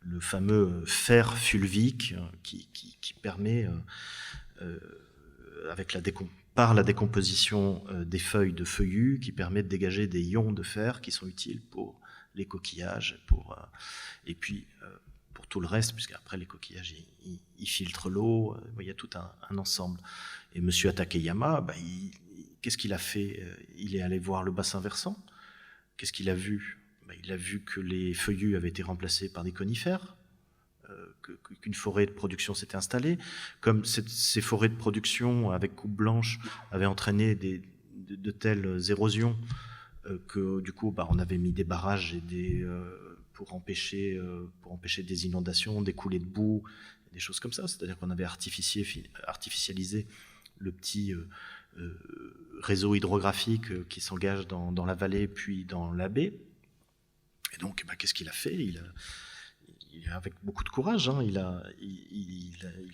le fameux fer fulvique qui permet par la décomposition des feuilles de feuillus, qui permet de dégager des ions de fer qui sont utiles pour les coquillages, et puis pour tout le reste, puisqu'après les coquillages, ils filtrent l'eau, il y a tout un ensemble. Et M. Hatakeyama, qu'est-ce qu'il a fait? Il est allé voir le bassin versant. Qu'est-ce qu'il a vu? Il a vu que les feuillus avaient été remplacés par des conifères, qu'une forêt de production s'était installée. Comme ces forêts de production avec coupe blanche avaient entraîné de telles érosions que du coup on avait mis des barrages et pour empêcher des inondations, des coulées de boue, des choses comme ça. C'est-à-dire qu'on avait artificialisé le petit réseau hydrographique qui s'engage dans la vallée puis dans la baie. Et donc, qu'est-ce qu'il a fait? Il a, avec beaucoup de courage, hein, il a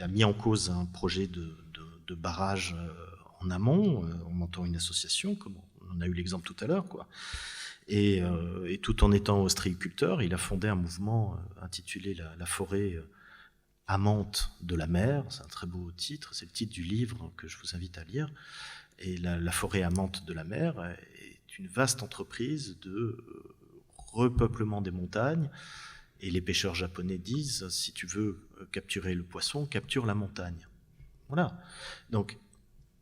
mis en cause un projet de barrage en amont, en montant une association, comme on a eu l'exemple tout à l'heure, quoi. Et tout en étant ostréiculteur, il a fondé un mouvement intitulé la forêt amante de la mer. C'est un très beau titre, c'est le titre du livre que je vous invite à lire. Et la forêt amante de la mer est une vaste entreprise de repeuplement des montagnes, et les pêcheurs japonais disent, si tu veux capturer le poisson, capture la montagne. Voilà. Donc,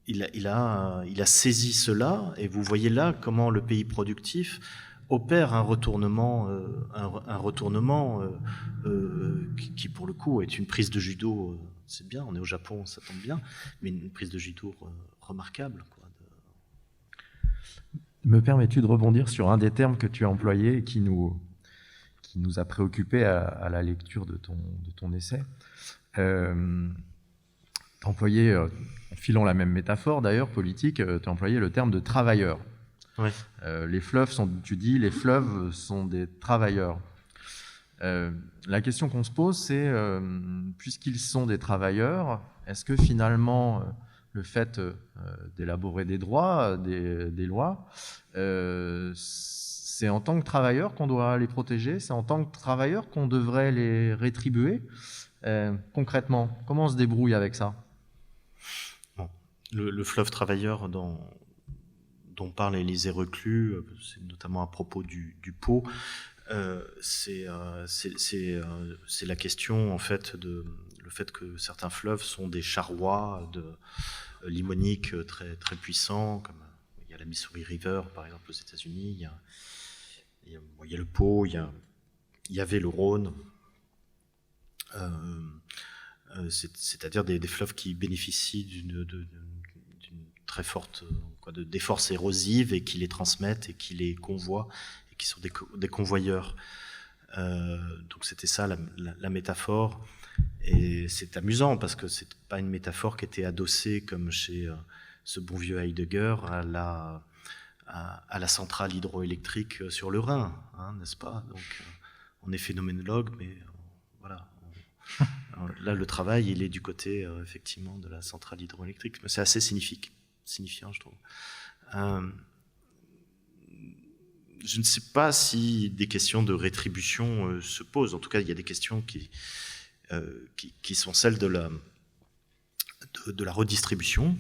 il a saisi cela, et vous voyez là comment le pays productif opère un retournement qui pour le coup est une prise de judo, c'est bien, on est au Japon, ça tombe bien, mais une prise de judo remarquable, quoi. Me permets-tu de rebondir sur un des termes que tu as employé et qui nous a préoccupés à la lecture de ton essai. T'as employé, en filant la même métaphore d'ailleurs politique, t'as employé le terme de travailleur. Ouais. Les fleuves tu dis, les fleuves sont des travailleurs. La question qu'on se pose, c'est, puisqu'ils sont des travailleurs, est-ce que finalement, le fait d'élaborer des droits, des lois, c'est en tant que travailleurs qu'on doit les protéger, c'est en tant que travailleurs qu'on devrait les rétribuer? Concrètement, comment on se débrouille avec ça? Bon. Le fleuve travailleur dont parle Élisée Reclus, c'est notamment à propos du Pô, c'est la question en fait le fait que certains fleuves sont des charrois limoniques très très puissants, comme il y a la Missouri River par exemple aux États-Unis, il y a le Pô, il y avait le Rhône, c'est-à-dire des fleuves qui bénéficient d'une très forte des forces érosives et qui les transmettent et qui les convoient et qui sont des convoyeurs. Donc c'était ça la métaphore, et c'est amusant parce que c'est pas une métaphore qui était adossée comme chez ce bon vieux Heidegger à la centrale hydroélectrique sur le Rhin, hein, n'est-ce pas? Donc on est phénoménologue, mais voilà. Là, le travail, il est du côté effectivement de la centrale hydroélectrique, mais c'est assez signifiant, je trouve. Je ne sais pas si des questions de rétribution se posent. En tout cas, il y a des questions qui sont celles de la redistribution.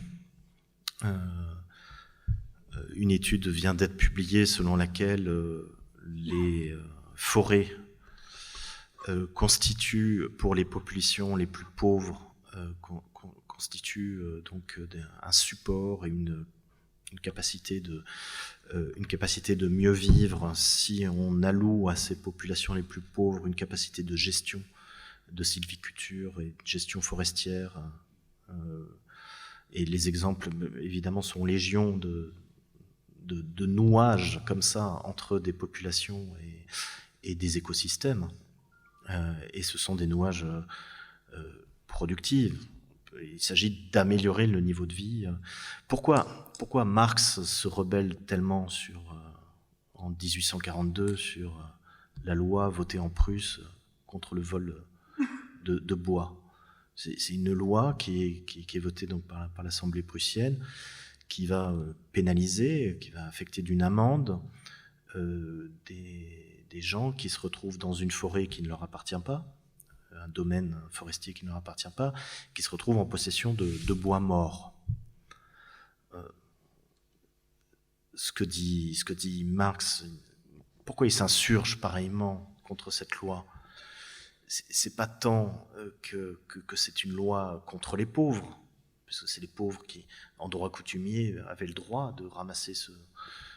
Une étude vient d'être publiée selon laquelle les forêts constituent pour les populations les plus pauvres constituent donc un support et une capacité de mieux vivre si on alloue à ces populations les plus pauvres une capacité de gestion de sylviculture et de gestion forestière. Et les exemples, évidemment, sont légion de nouages comme ça entre des populations et des écosystèmes. Et ce sont des nouages productifs. Il s'agit d'améliorer le niveau de vie. Pourquoi Marx se rebelle tellement en 1842 sur la loi votée en Prusse contre le vol de bois? C'est une loi qui est votée donc par l'Assemblée prussienne, qui va pénaliser, qui va affecter d'une amende des gens qui se retrouvent dans une forêt qui ne leur appartient pas, un domaine forestier qui ne leur appartient pas, qui se retrouvent en possession de bois morts. Ce que dit Marx, pourquoi il s'insurge pareillement contre cette loi? C'est pas tant que c'est une loi contre les pauvres, parce que c'est les pauvres qui, en droit coutumier, avaient le droit de ramasser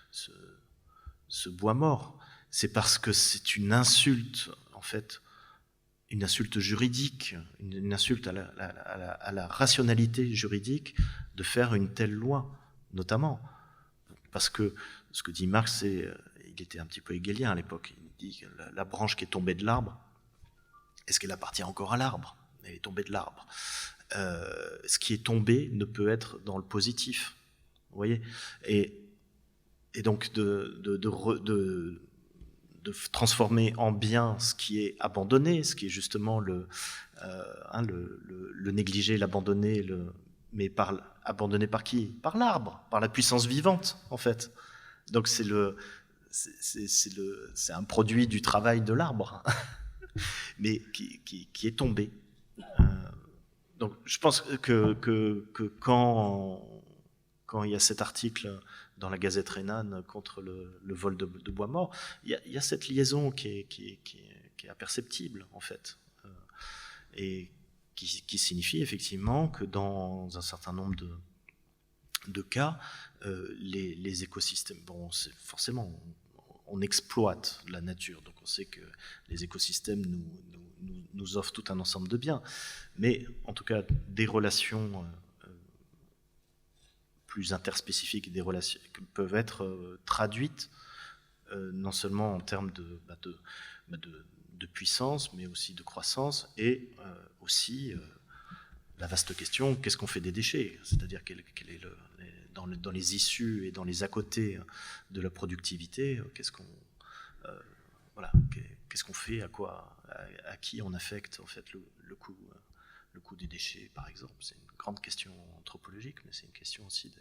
ce bois mort. C'est parce que c'est une insulte, en fait, une insulte juridique, une insulte à la rationalité juridique de faire une telle loi, notamment. Parce que ce que dit Marx, il était un petit peu hegelien à l'époque, il dit que la branche qui est tombée de l'arbre, est-ce qu'elle appartient encore à l'arbre? Elle est tombée de l'arbre. Ce qui est tombé ne peut être dans le positif, vous voyez? Et donc de transformer en bien ce qui est abandonné, ce qui est justement le négligé, l'abandonné, mais abandonné par qui? Par l'arbre, par la puissance vivante, en fait. Donc c'est un produit du travail de l'arbre, mais qui est tombé. Donc je pense que quand il y a cet article dans la Gazette rhénane contre le vol de bois mort, il y a cette liaison qui est imperceptible, en fait, et qui signifie effectivement que dans un certain nombre de cas, les écosystèmes, bon, c'est forcément, on exploite la nature, donc on sait que les écosystèmes nous offrent tout un ensemble de biens, mais en tout cas des relations plus interspécifiques, des relations qui peuvent être traduites non seulement en termes de puissance, mais aussi de croissance, et aussi la vaste question, qu'est-ce qu'on fait des déchets? C'est-à-dire quel est dans les issues et dans les à-côtés de la productivité, qu'est-ce qu'on fait, à qui on affecte en fait le coût des déchets, par exemple. C'est une grande question anthropologique, mais c'est une question aussi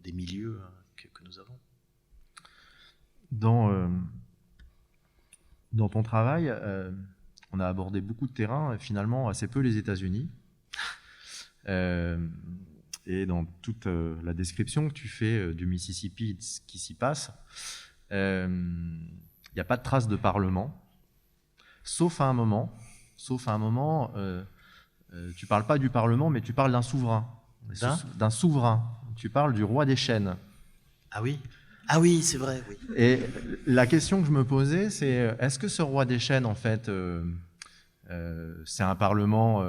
des milieux que nous avons. Dans ton travail, on a abordé beaucoup de terrains, finalement assez peu les États-Unis. Et dans toute la description que tu fais du Mississippi, de ce qui s'y passe, il n'y a pas de trace de parlement, sauf à un moment, tu parles pas du parlement, mais tu parles d'un souverain. D'un souverain. Tu parles du roi des chênes. Ah oui? Ah oui, c'est vrai, oui. Et la question que je me posais, c'est est-ce que ce roi des chênes, en fait, c'est un parlement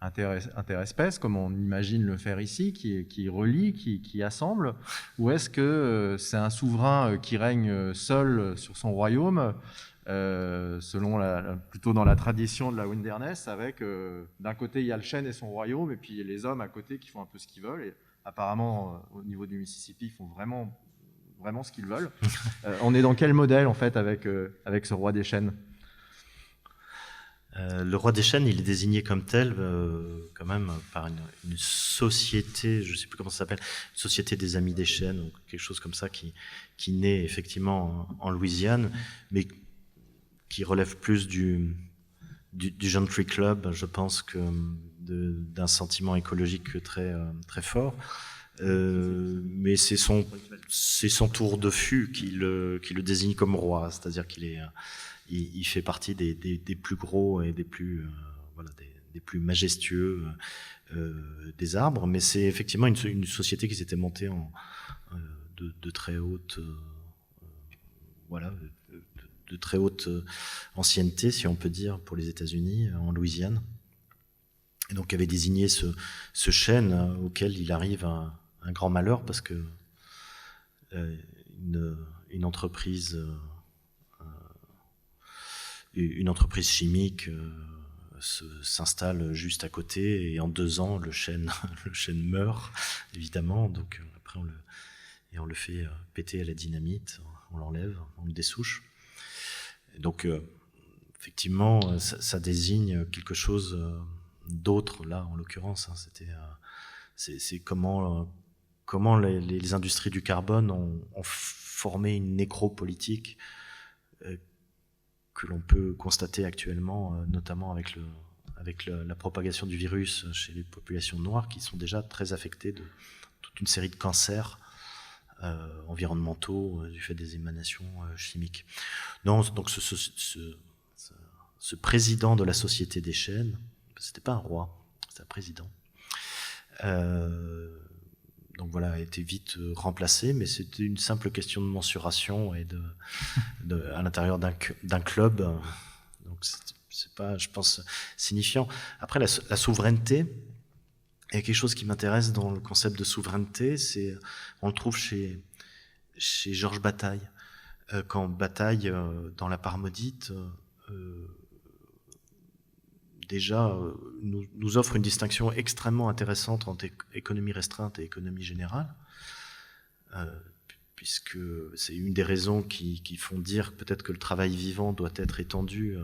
interespèce, comme on imagine le faire ici, qui relie, qui assemble, ou est-ce que c'est un souverain qui règne seul sur son royaume, plutôt dans la tradition de la Wilderness, avec d'un côté il y a le chêne et son royaume, et puis les hommes à côté qui font un peu ce qu'ils veulent, et apparemment au niveau du Mississippi, ils font vraiment ce qu'ils veulent. On est dans quel modèle, en fait, avec ce roi des chênes? Le roi des chênes, il est désigné comme tel, quand même, par une société, je ne sais plus comment ça s'appelle, une société des amis des chênes, ou quelque chose comme ça, qui naît effectivement en Louisiane, mais qui relève plus du Gentry Club, je pense, que d'un sentiment écologique très, très fort. Mais c'est son tour de fût qui le désigne comme roi, c'est-à-dire il fait partie des plus gros et des plus majestueux des arbres, mais c'est effectivement une société qui s'était montée de très haute de très haute ancienneté, si on peut dire, pour les États-Unis, en Louisiane. Et donc avait désigné ce chêne auquel il arrive un grand malheur, parce que une entreprise chimique s'installe juste à côté, et en 2 ans le chêne meurt, évidemment. Donc après on le fait péter à la dynamite, on l'enlève, on le dessouche. Et donc effectivement ça désigne quelque chose d'autre là, en l'occurrence. C'est comment les industries du carbone ont formé une nécropolitique que l'on peut constater actuellement, notamment avec la propagation du virus chez les populations noires, qui sont déjà très affectées de toute une série de cancers environnementaux du fait des émanations chimiques. Donc ce président de la Société des chênes, c'était pas un roi, c'était un président, donc voilà, a été vite remplacé, mais c'était une simple question de mensuration et à l'intérieur d'un club. Donc c'est pas, je pense, signifiant. Après, la souveraineté, il y a quelque chose qui m'intéresse dans le concept de souveraineté, on le trouve chez Georges Bataille. Quand Bataille, dans La part maudite, déjà nous offre une distinction extrêmement intéressante entre économie restreinte et économie générale, puisque c'est une des raisons qui font dire peut-être que le travail vivant doit être étendu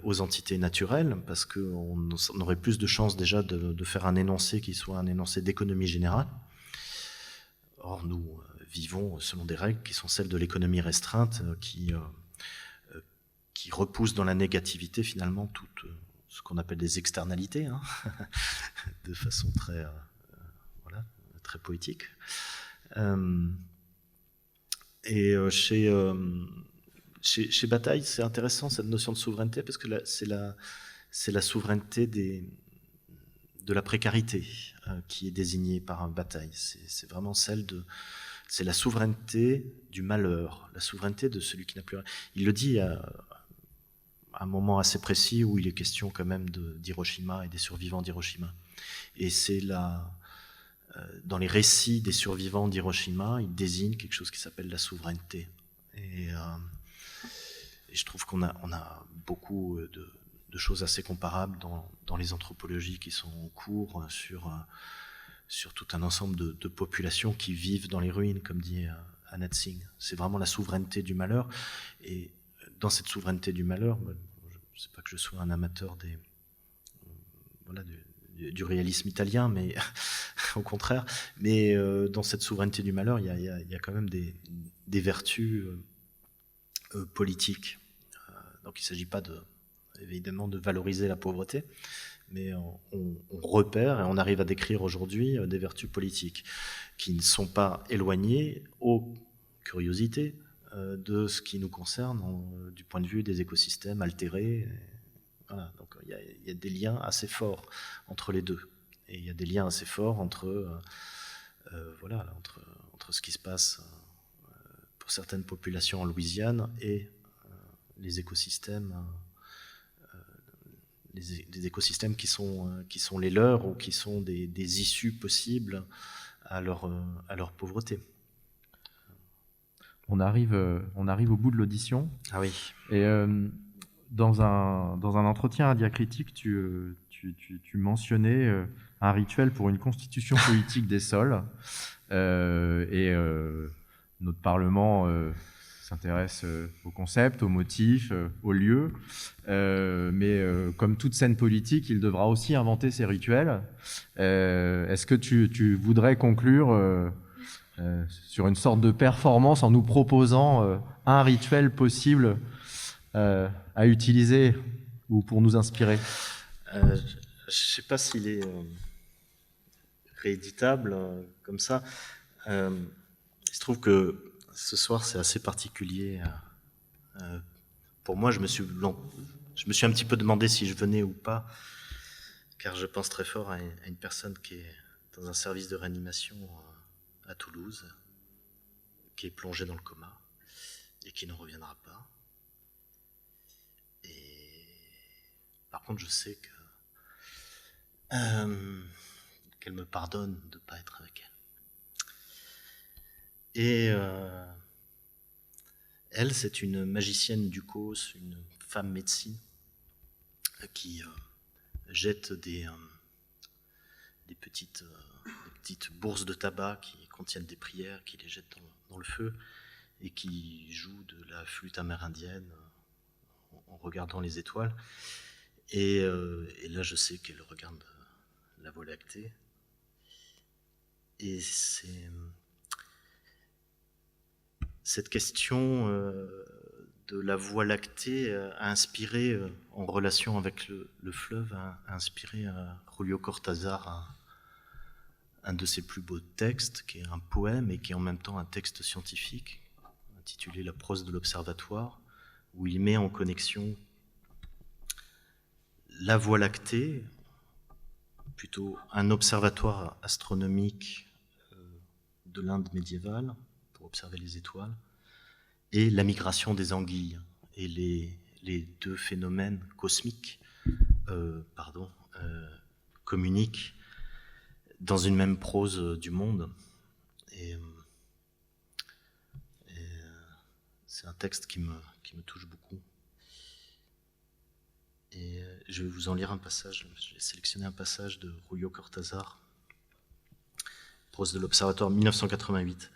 aux entités naturelles, parce qu'on aurait plus de chances déjà de faire un énoncé qui soit un énoncé d'économie générale. Or, nous vivons selon des règles qui sont celles de l'économie restreinte, qui repousse dans la négativité finalement tout ce qu'on appelle des externalités, hein, de façon très, très poétique. Et chez Bataille, c'est intéressant cette notion de souveraineté, parce que c'est la souveraineté de la précarité qui est désignée par un Bataille. C'est vraiment c'est la souveraineté du malheur, la souveraineté de celui qui n'a plus rien. Il le dit à un moment assez précis où il est question quand même d'Hiroshima et des survivants d'Hiroshima. Et c'est dans les récits des survivants d'Hiroshima, il désigne quelque chose qui s'appelle la souveraineté. Et je trouve qu'on a beaucoup de choses assez comparables dans les anthropologies qui sont en cours sur tout un ensemble de populations qui vivent dans les ruines, comme dit Annette Singh. C'est vraiment la souveraineté du malheur. Et dans cette souveraineté du malheur, je ne sais pas que je sois un amateur du réalisme italien, mais au contraire. Mais dans cette souveraineté du malheur, il y a quand même des vertus politiques. Donc il ne s'agit pas évidemment de valoriser la pauvreté, mais on repère et on arrive à décrire aujourd'hui des vertus politiques qui ne sont pas éloignées, aux curiosités, de ce qui nous concerne du point de vue des écosystèmes altérés. Voilà, donc il y a des liens assez forts entre les deux. Et il y a des liens assez forts entre ce qui se passe pour certaines populations en Louisiane et les écosystèmes, des écosystèmes qui sont les leurs ou qui sont des issues possibles à leur pauvreté. On arrive au bout de l'audition. Ah oui. Et dans un entretien à Diacritique, tu mentionnais un rituel pour une constitution politique des sols. Notre Parlement s'intéresse au concept, aux motifs, aux lieux. Mais comme toute scène politique, il devra aussi inventer ses rituels. Est-ce que tu voudrais conclure sur une sorte de performance en nous proposant un rituel possible à utiliser ou pour nous inspirer? Je ne sais pas s'il est rééditable comme ça. Il se trouve que ce soir, c'est assez particulier. Pour moi, je me suis un petit peu demandé si je venais ou pas, car je pense très fort à une personne qui est dans un service de réanimation à Toulouse, qui est plongée dans le coma et qui ne reviendra pas. Et par contre, je sais qu'elle me pardonne de ne pas être avec elle. Et elle, c'est une magicienne du cos, une femme médecine qui jette des petites bourses de tabac qui contiennent des prières, qui les jette dans le feu et qui joue de la flûte amérindienne en regardant les étoiles. Et là, je sais qu'elle regarde la Voie lactée. Et c'est cette question de la Voie lactée a inspiré, en relation avec le fleuve, a inspiré Julio Cortázar un de ses plus beaux textes, qui est un poème et qui est en même temps un texte scientifique, intitulé La prose de l'Observatoire, où il met en connexion la Voie lactée, plutôt un observatoire astronomique de l'Inde médiévale, pour observer les étoiles, et la migration des anguilles, et les deux phénomènes cosmiques communiquent dans une même prose du monde. Et c'est un texte qui me touche beaucoup. Et je vais vous en lire un passage. J'ai sélectionné un passage de Julio Cortázar, prose de l'Observatoire 1988.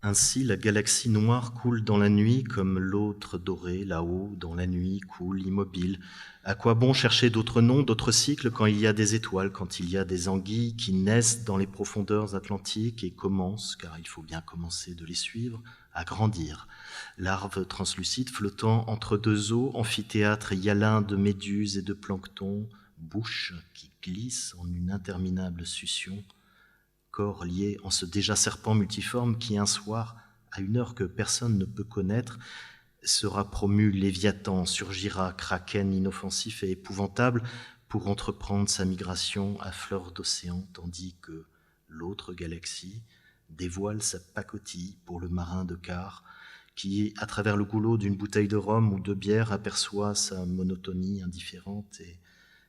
Ainsi, la galaxie noire coule dans la nuit comme l'autre dorée, là-haut, dans la nuit, coule immobile. À quoi bon chercher d'autres noms, d'autres cycles, quand il y a des étoiles, quand il y a des anguilles qui naissent dans les profondeurs atlantiques et commencent, car il faut bien commencer de les suivre, à grandir. Larves translucides flottant entre deux eaux, amphithéâtre hyalin de méduses et de plancton, bouche qui glisse en une interminable succion, corps lié en ce déjà serpent multiforme qui un soir, à une heure que personne ne peut connaître, sera promu Léviathan, surgira kraken inoffensif et épouvantable pour entreprendre sa migration à fleur d'océan, tandis que l'autre galaxie dévoile sa pacotille pour le marin de quart qui, à travers le goulot d'une bouteille de rhum ou de bière, aperçoit sa monotonie indifférente et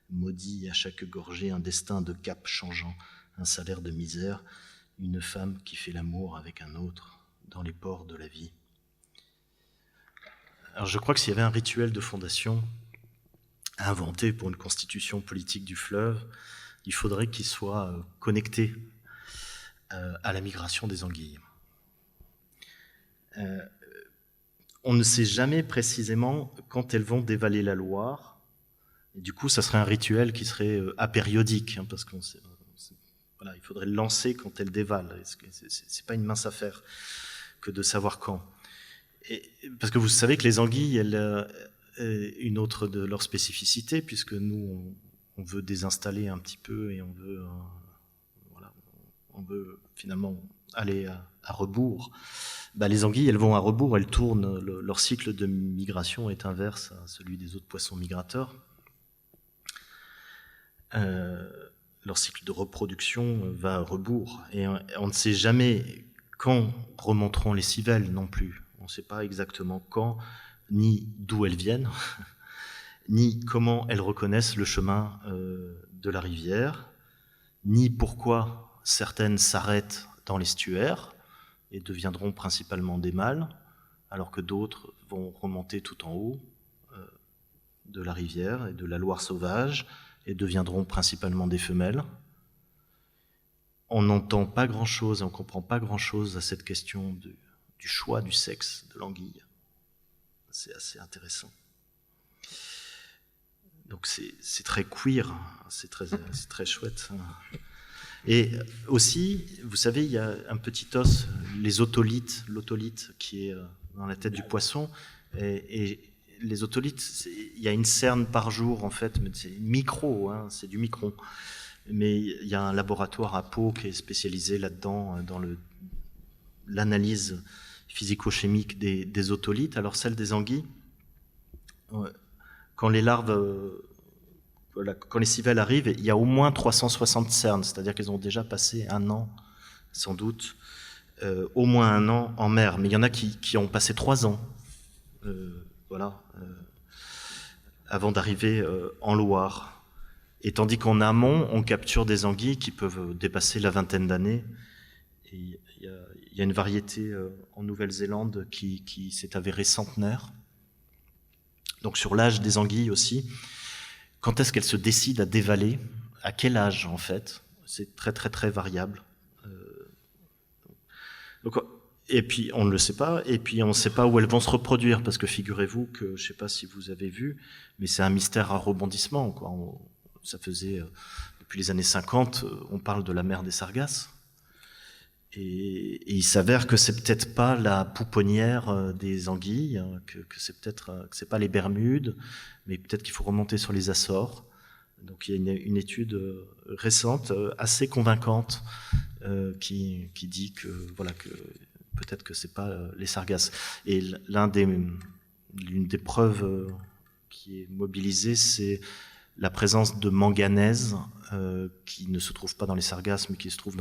maudit à chaque gorgée un destin de cap changeant, un salaire de misère, une femme qui fait l'amour avec un autre dans les ports de la vie. Alors je crois que s'il y avait un rituel de fondation à inventer pour une constitution politique du fleuve, il faudrait qu'il soit connecté à la migration des anguilles. On ne sait jamais précisément quand elles vont dévaler la Loire, et du coup ça serait un rituel qui serait apériodique, hein, parce qu'on sait, voilà, il faudrait le lancer quand elles dévalent. C'est pas une mince affaire que de savoir quand. Parce que vous savez que les anguilles, une autre de leurs spécificités, puisque nous, on veut désinstaller un petit peu et on veut finalement aller à rebours. Les anguilles, elles vont à rebours, elles tournent, leur cycle de migration est inverse à celui des autres poissons migrateurs. Leur cycle de reproduction va à rebours, et on ne sait jamais quand remonteront les civelles non plus. On ne sait pas exactement quand, ni d'où elles viennent, ni comment elles reconnaissent le chemin de la rivière, ni pourquoi certaines s'arrêtent dans l'estuaire et deviendront principalement des mâles, alors que d'autres vont remonter tout en haut de la rivière et de la Loire sauvage et deviendront principalement des femelles. On n'entend pas grand-chose, on ne comprend pas grand-chose à cette question du choix du sexe de l'anguille. C'est assez intéressant. Donc c'est très queer, c'est très chouette. Et aussi, vous savez, il y a un petit os, les otolithes, l'otolithe qui est dans la tête du poisson, et les otolithes, il y a une cerne par jour en fait, mais c'est micro, hein, c'est du micron. Mais il y a un laboratoire à Pau qui est spécialisé là-dedans, dans l'analyse physico-chimique des otolithes. Alors celle des anguilles, quand les larves, quand les civelles arrivent, il y a au moins 360 cernes, c'est-à-dire qu'elles ont déjà passé 1 an, sans doute, au moins 1 an en mer. Mais il y en a qui ont passé 3 ans, avant d'arriver en Loire. Et tandis qu'en amont, on capture des anguilles qui peuvent dépasser la 20aine d'années. Et il y a une variété en Nouvelle-Zélande qui s'est avérée centenaire. Donc sur l'âge des anguilles aussi, quand est-ce qu'elles se décident à dévaler, à quel âge en fait, c'est très très très variable. Et puis on ne le sait pas, et puis on ne sait pas où elles vont se reproduire, parce que figurez-vous que, je ne sais pas si vous avez vu, mais c'est un mystère à rebondissement, quoi. Ça faisait, depuis les années 50, on parle de la mer des Sargasses. Et il s'avère que c'est peut-être pas la pouponnière des anguilles, que c'est pas les Bermudes, mais peut-être qu'il faut remonter sur les Açores. Donc il y a une étude récente, assez convaincante, qui dit que peut-être que c'est pas les Sargasses. Et l'une des preuves qui est mobilisée, c'est la présence de manganèse qui ne se trouve pas dans les Sargasses, mais qui se trouve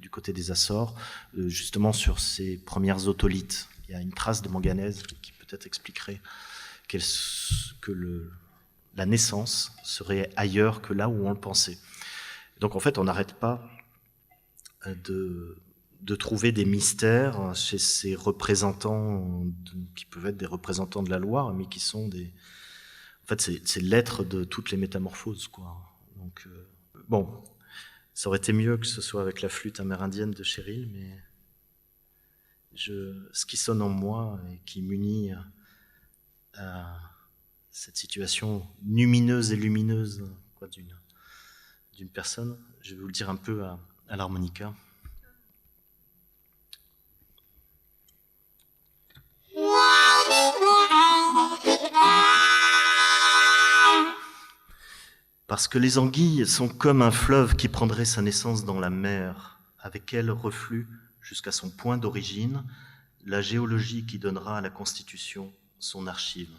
du côté des Açores, justement sur ces premières otolithes. Il y a une trace de manganèse qui peut-être expliquerait que la naissance serait ailleurs que là où on le pensait. Donc en fait, on n'arrête pas de trouver des mystères chez ces représentants qui peuvent être des représentants de la Loire, mais qui sont en fait, c'est l'être de toutes les métamorphoses, quoi. Donc, bon, ça aurait été mieux que ce soit avec la flûte amérindienne de Cheryl, mais ce qui sonne en moi et qui m'unit à cette situation lumineuse et lumineuse, quoi, d'une personne, je vais vous le dire un peu à l'harmonica. Parce que les anguilles sont comme un fleuve qui prendrait sa naissance dans la mer, avec elle reflue jusqu'à son point d'origine, la géologie qui donnera à la Constitution son archive.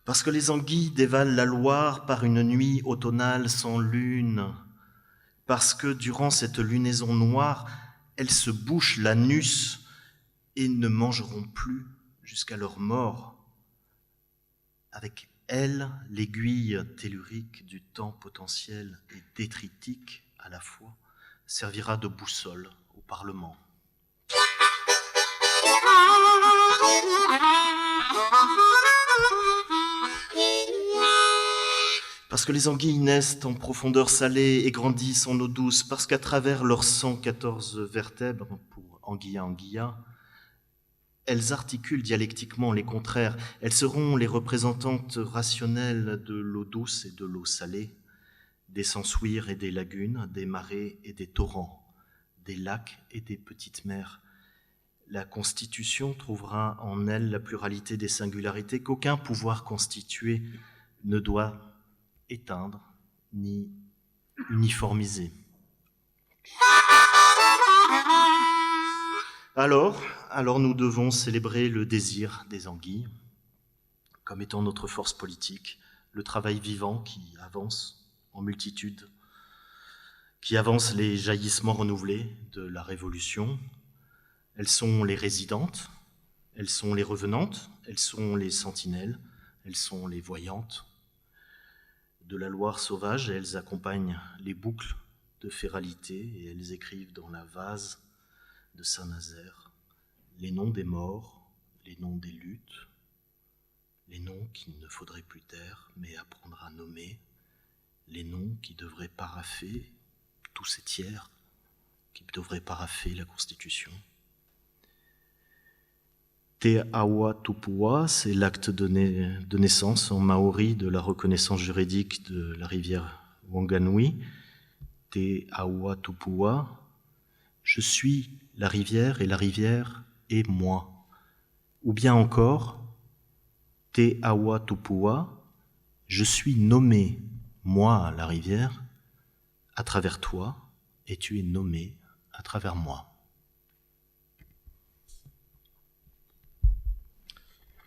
Parce que les anguilles dévalent la Loire par une nuit automnale sans lune, parce que durant cette lunaison noire, elles se bouchent l'anus et ne mangeront plus jusqu'à leur mort. Avec elles, l'aiguille tellurique du temps potentiel et détritique à la fois servira de boussole au Parlement. Parce que les anguilles naissent en profondeur salée et grandissent en eau douce, parce qu'à travers leurs 114 vertèbres, pour Anguilla Anguilla, elles articulent dialectiquement les contraires. Elles seront les représentantes rationnelles de l'eau douce et de l'eau salée, des sensouirs et des lagunes, des marais et des torrents, des lacs et des petites mers. La Constitution trouvera en elle la pluralité des singularités qu'aucun pouvoir constitué ne doit éteindre ni uniformiser. Alors nous devons célébrer le désir des anguilles comme étant notre force politique, le travail vivant qui avance en multitude, qui avance les jaillissements renouvelés de la Révolution. Elles sont les résidentes, elles sont les revenantes, elles sont les sentinelles, elles sont les voyantes de la Loire sauvage, et elles accompagnent les boucles de féralité, et elles écrivent dans la vase de Saint-Nazaire les noms des morts, les noms des luttes, les noms qu'il ne faudrait plus taire, mais apprendre à nommer, les noms qui devraient paraffer tous ces tiers, qui devraient paraffer la Constitution. Te Awa Tupua, c'est l'acte de naissance en maori de la reconnaissance juridique de la rivière Wanganui. Te Awa Tupua, je suis la rivière et la rivière est moi. Ou bien encore, Te Awa Tupua, je suis nommé, moi la rivière, à travers toi, et tu es nommé à travers moi.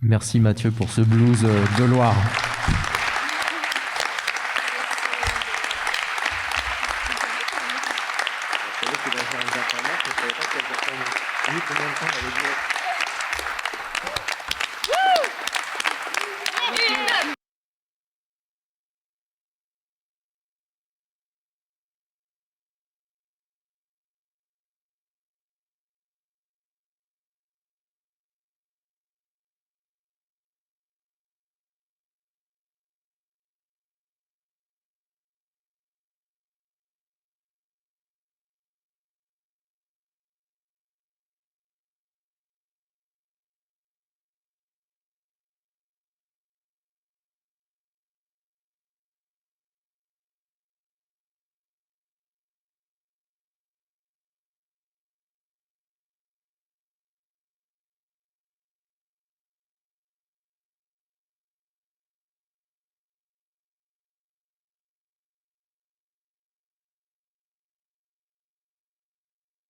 Merci Mathieu pour ce blues de Loire.